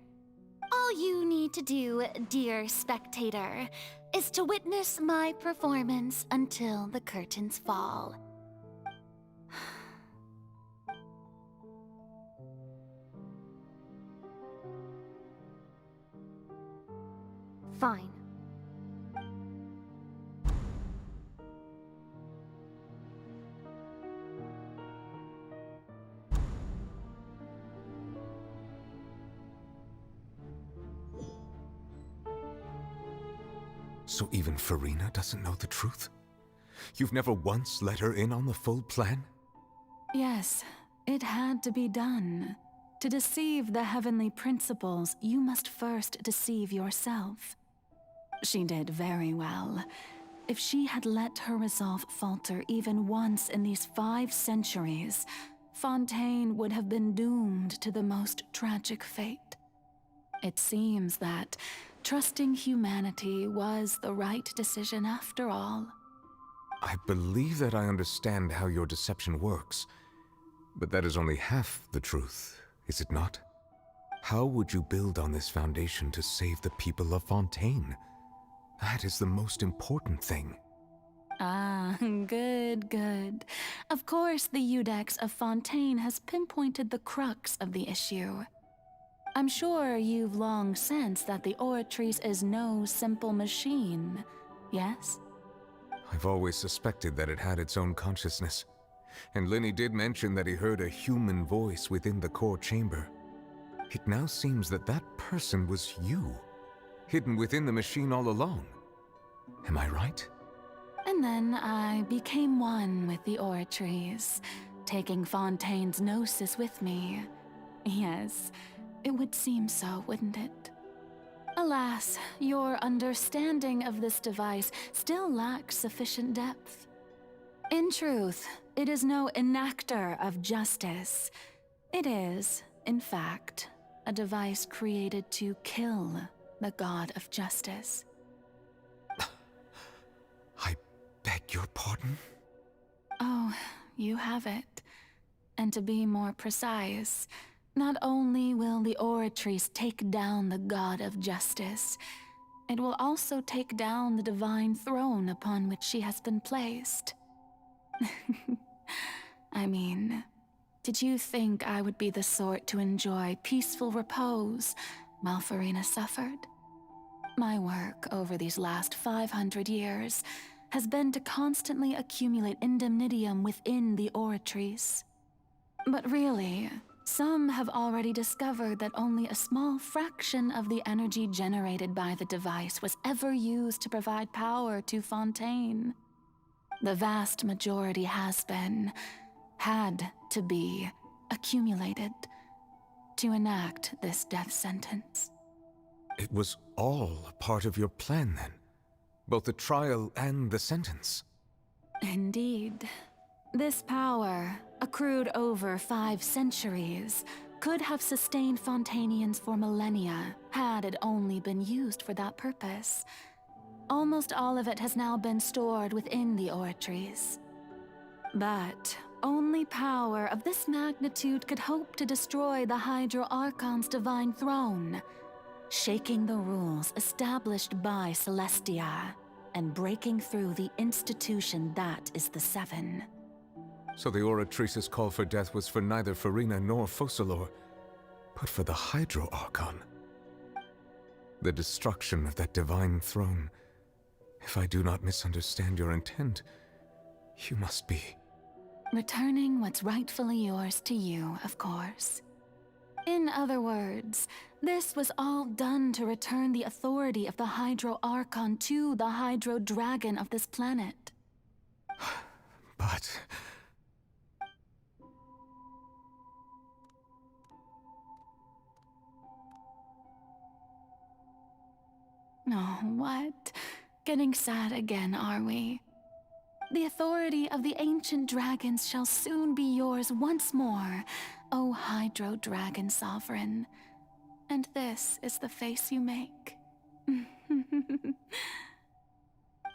All you need to do, dear spectator, is to witness my performance until the curtains fall. Fine. So even Farina doesn't know the truth? You've never once let her in on the full plan? Yes, it had to be done. To deceive the heavenly principles, you must first deceive yourself. She did very well. If she had let her resolve falter even once in these 5 centuries, Fontaine would have been doomed to the most tragic fate. It seems that trusting humanity was the right decision after all. I believe that I understand how your deception works, but that is only half the truth, is it not? How would you build on this foundation to save the people of Fontaine? That is the most important thing. Ah, good. Of course, the Iudex of Fontaine has pinpointed the crux of the issue. I'm sure you've long sensed that the Oratrice is no simple machine, yes? I've always suspected that it had its own consciousness, and Lenny did mention that he heard a human voice within the core chamber. It now seems that that person was you, hidden within the machine all along. Am I right? And then I became one with the Oratrice, taking Fontaine's gnosis with me. Yes, it would seem so, wouldn't it? Alas, your understanding of this device still lacks sufficient depth. In truth, it is no enactor of justice. It is, in fact, a device created to kill the god of justice. I beg your pardon? Oh, you have it. And to be more precise, not only will the Oratrice take down the god of justice, it will also take down the divine throne upon which she has been placed. I mean, did you think I would be the sort to enjoy peaceful repose while Farina suffered? My work over these last 500 years has been to constantly accumulate indemnitium within the Oratrice. But really, some have already discovered that only a small fraction of the energy generated by the device was ever used to provide power to Fontaine. The vast majority had to be, accumulated to enact this death sentence. It was all a part of your plan, then? Both the trial and the sentence? Indeed. This power, accrued over 5 centuries, could have sustained Fontainians for millennia had it only been used for that purpose. Almost all of it has now been stored within the Oratrice. But only power of this magnitude could hope to destroy the Hydro Archon's divine throne, shaking the rules established by Celestia and breaking through the institution that is the Seven. So the Oratrice's call for death was for neither Farina nor Focalor, but for the Hydro Archon. The destruction of that divine throne. If I do not misunderstand your intent, you must be... Returning what's rightfully yours to you, of course. In other words, this was all done to return the authority of the Hydro Archon to the Hydro Dragon of this planet. But... Oh, what? Getting sad again, are we? The authority of the ancient dragons shall soon be yours once more, O Hydro Dragon Sovereign. And this is the face you make.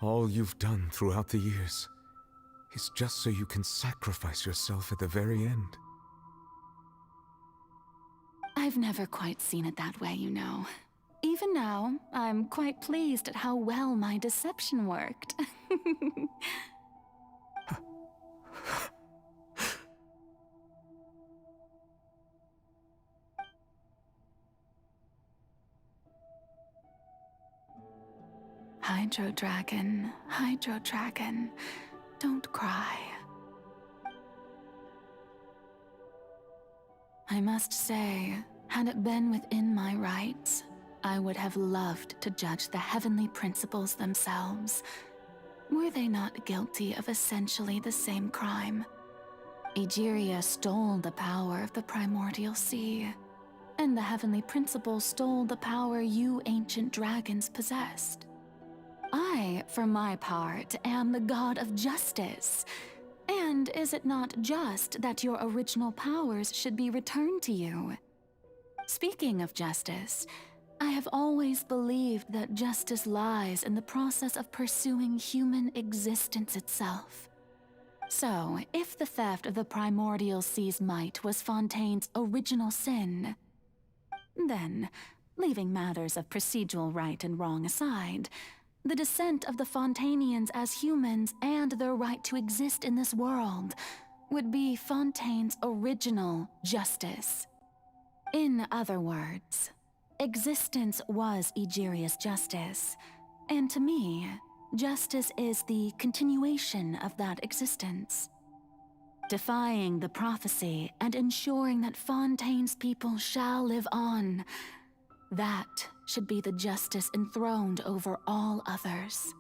All you've done throughout the years is just so you can sacrifice yourself at the very end. I've never quite seen it that way, you know. Even now, I'm quite pleased at how well my deception worked. Hydro Dragon, don't cry. I must say, had it been within my rights, I would have loved to judge the heavenly principles themselves. Were they not guilty of essentially the same crime? Egeria stole the power of the primordial sea, and the heavenly principles stole the power you ancient dragons possessed. I, for my part, am the god of justice. And is it not just that your original powers should be returned to you? Speaking of justice, I have always believed that justice lies in the process of pursuing human existence itself. So, if the theft of the primordial sea's might was Fontaine's original sin, then, leaving matters of procedural right and wrong aside, the descent of the Fontainians as humans and their right to exist in this world would be Fontaine's original justice. In other words, existence was Egeria's justice, and to me, justice is the continuation of that existence. Defying the prophecy and ensuring that Fontaine's people shall live on, that should be the justice enthroned over all others.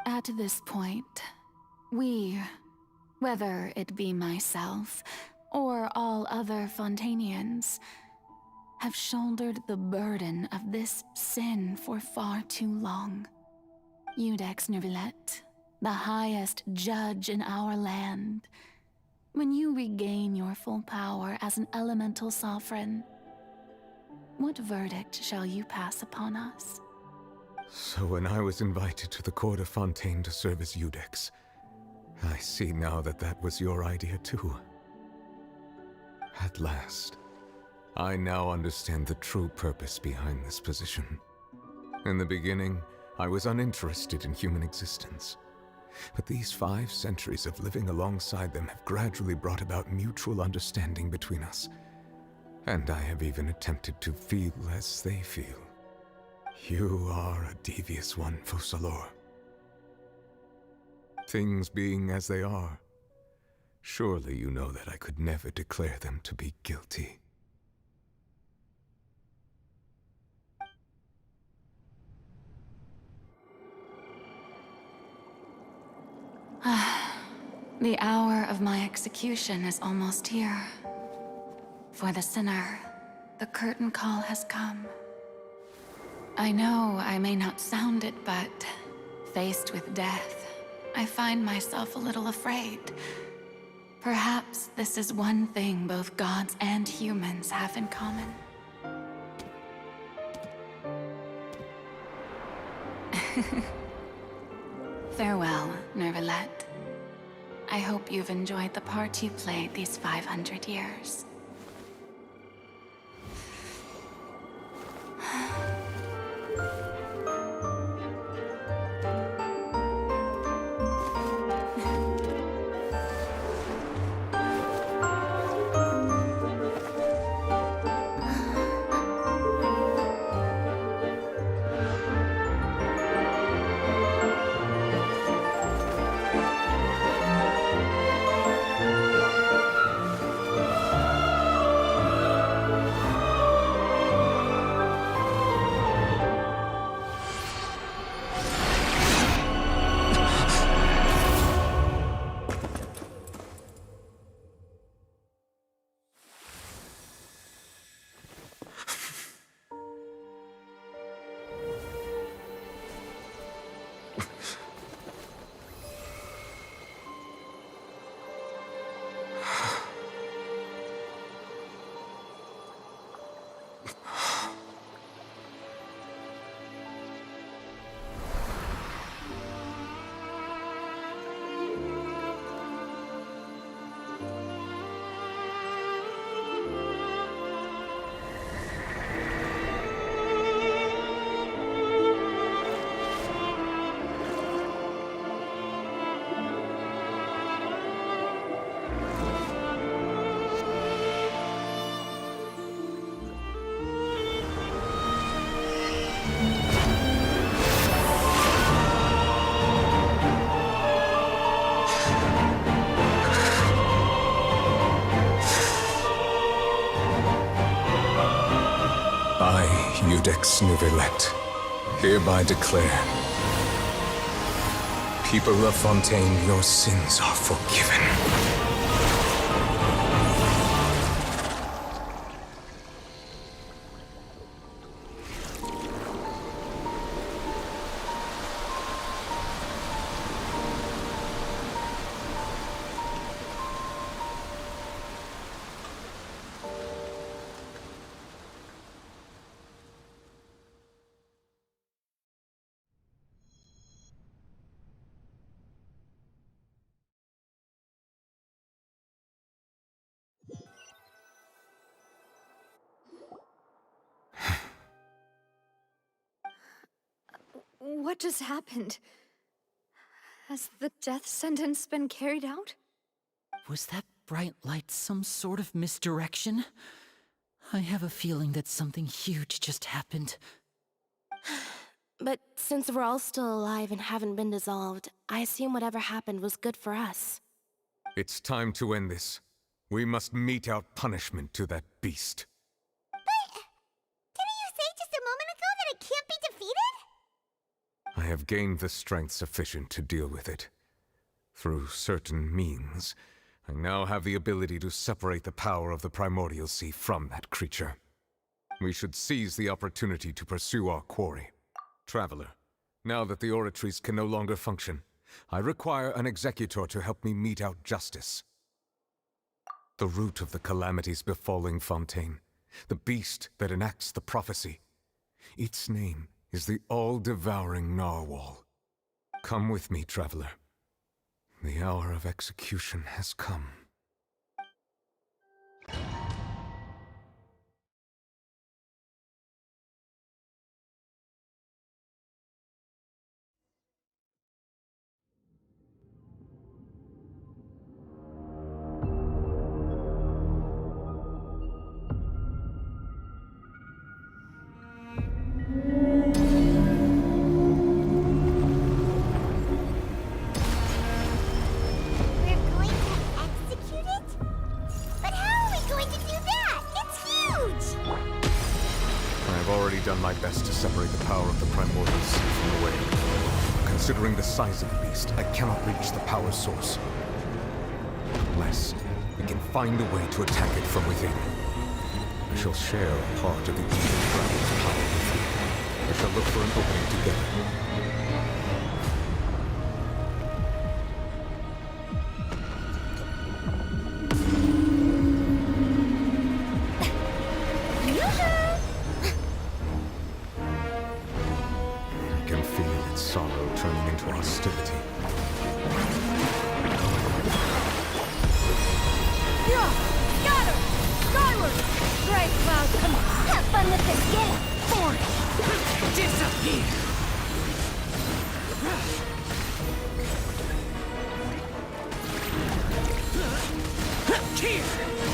At this point, we, whether it be myself or all other Fontainians, have shouldered the burden of this sin for far too long. Iudex Neuvillette, the highest judge in our land, when you regain your full power as an elemental sovereign, what verdict shall you pass upon us? So when I was invited to the court of Fontaine to serve as Iudex, I see now that that was your idea too. At last, I now understand the true purpose behind this position. In the beginning, I was uninterested in human existence. But these 5 centuries of living alongside them have gradually brought about mutual understanding between us. And I have even attempted to feel as they feel. You are a devious one, Focalor. Things being as they are, surely you know that I could never declare them to be guilty. The hour of my execution is almost here. For the sinner, the curtain call has come. I know I may not sound it, but faced with death, I find myself a little afraid. Perhaps this is one thing both gods and humans have in common. Farewell, Neuvillette. I hope you've enjoyed the part you played these 500 years. Judex Nuvelet, hereby declare, people of Fontaine, your sins are forgiven. What just happened? Has the death sentence been carried out? Was that bright light some sort of misdirection? I have a feeling that something huge just happened. But since we're all still alive and haven't been dissolved, I assume whatever happened was good for us. It's time to end this. We must mete out punishment to that beast. Didn't you say just a moment ago that it can't be defeated? I have gained the strength sufficient to deal with it. Through certain means, I now have the ability to separate the power of the Primordial Sea from that creature. We should seize the opportunity to pursue our quarry. Traveler, now that the oratories can no longer function, I require an executor to help me mete out justice. The root of the calamities befalling Fontaine, the beast that enacts the prophecy. Its name is the all-devouring Narwhal. Come with me, traveler. The hour of execution has come. Done my best to separate the power of the Primordial Sea from the wave. Considering the size of the beast, I cannot reach the power source. Unless we can find a way to attack it from within. I shall share a part of the evil dragon's power with you. We shall look for an opening together. Hostility. Scatter! Skyward! Great cloud, come on! Have fun with this game! Forth! Disappear!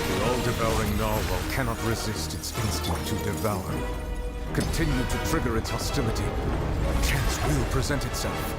The all-devouring narwhal cannot resist its instinct to devour. Continue to trigger its hostility. A chance will present itself.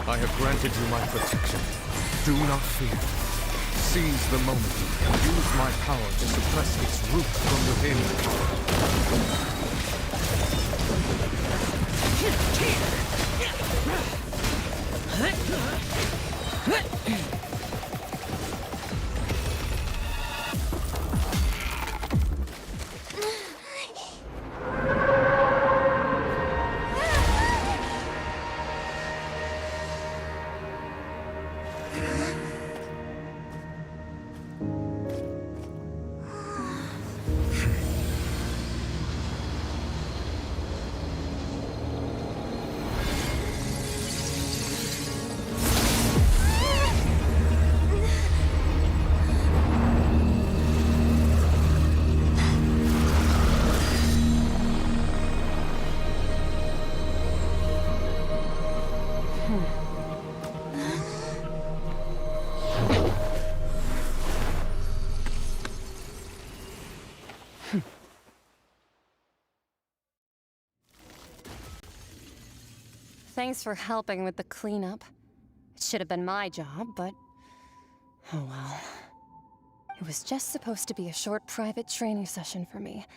I have granted you my protection. Do not fear. Seize the moment and use my power to suppress its root from within. Thanks for helping with the cleanup. It should have been my job, but... oh well. It was just supposed to be a short private training session for me.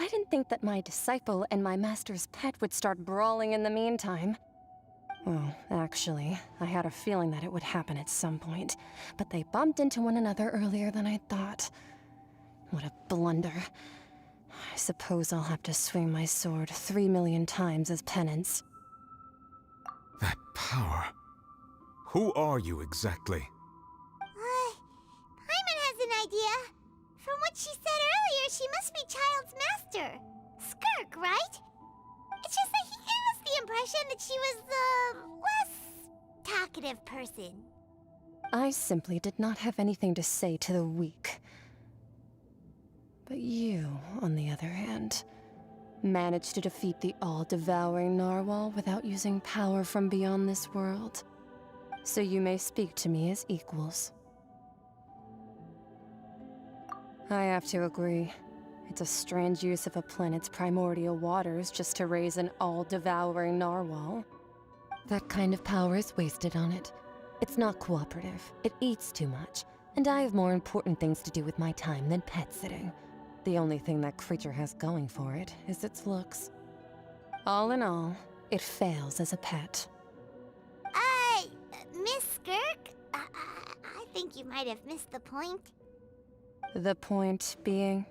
I didn't think that my disciple and my master's pet would start brawling in the meantime. Well, actually, I had a feeling that it would happen at some point, but they bumped into one another earlier than I thought. What a blunder. I suppose I'll have to swing my sword 3 million times as penance. That power. Who are you exactly? Paimon has an idea. From what she said earlier, she must be Child's master. Skirk, right? It's just that he gave us the impression that she was the less talkative person. I simply did not have anything to say to the weak. But you, on the other hand, managed to defeat the all-devouring narwhal without using power from beyond this world. So you may speak to me as equals. I have to agree. It's a strange use of a planet's primordial waters just to raise an all-devouring narwhal. That kind of power is wasted on it. It's not cooperative. It eats too much. And I have more important things to do with my time than pet sitting. The only thing that creature has going for it is its looks. All in all, it fails as a pet. Miss Skirk? I think you might have missed the point. The point being?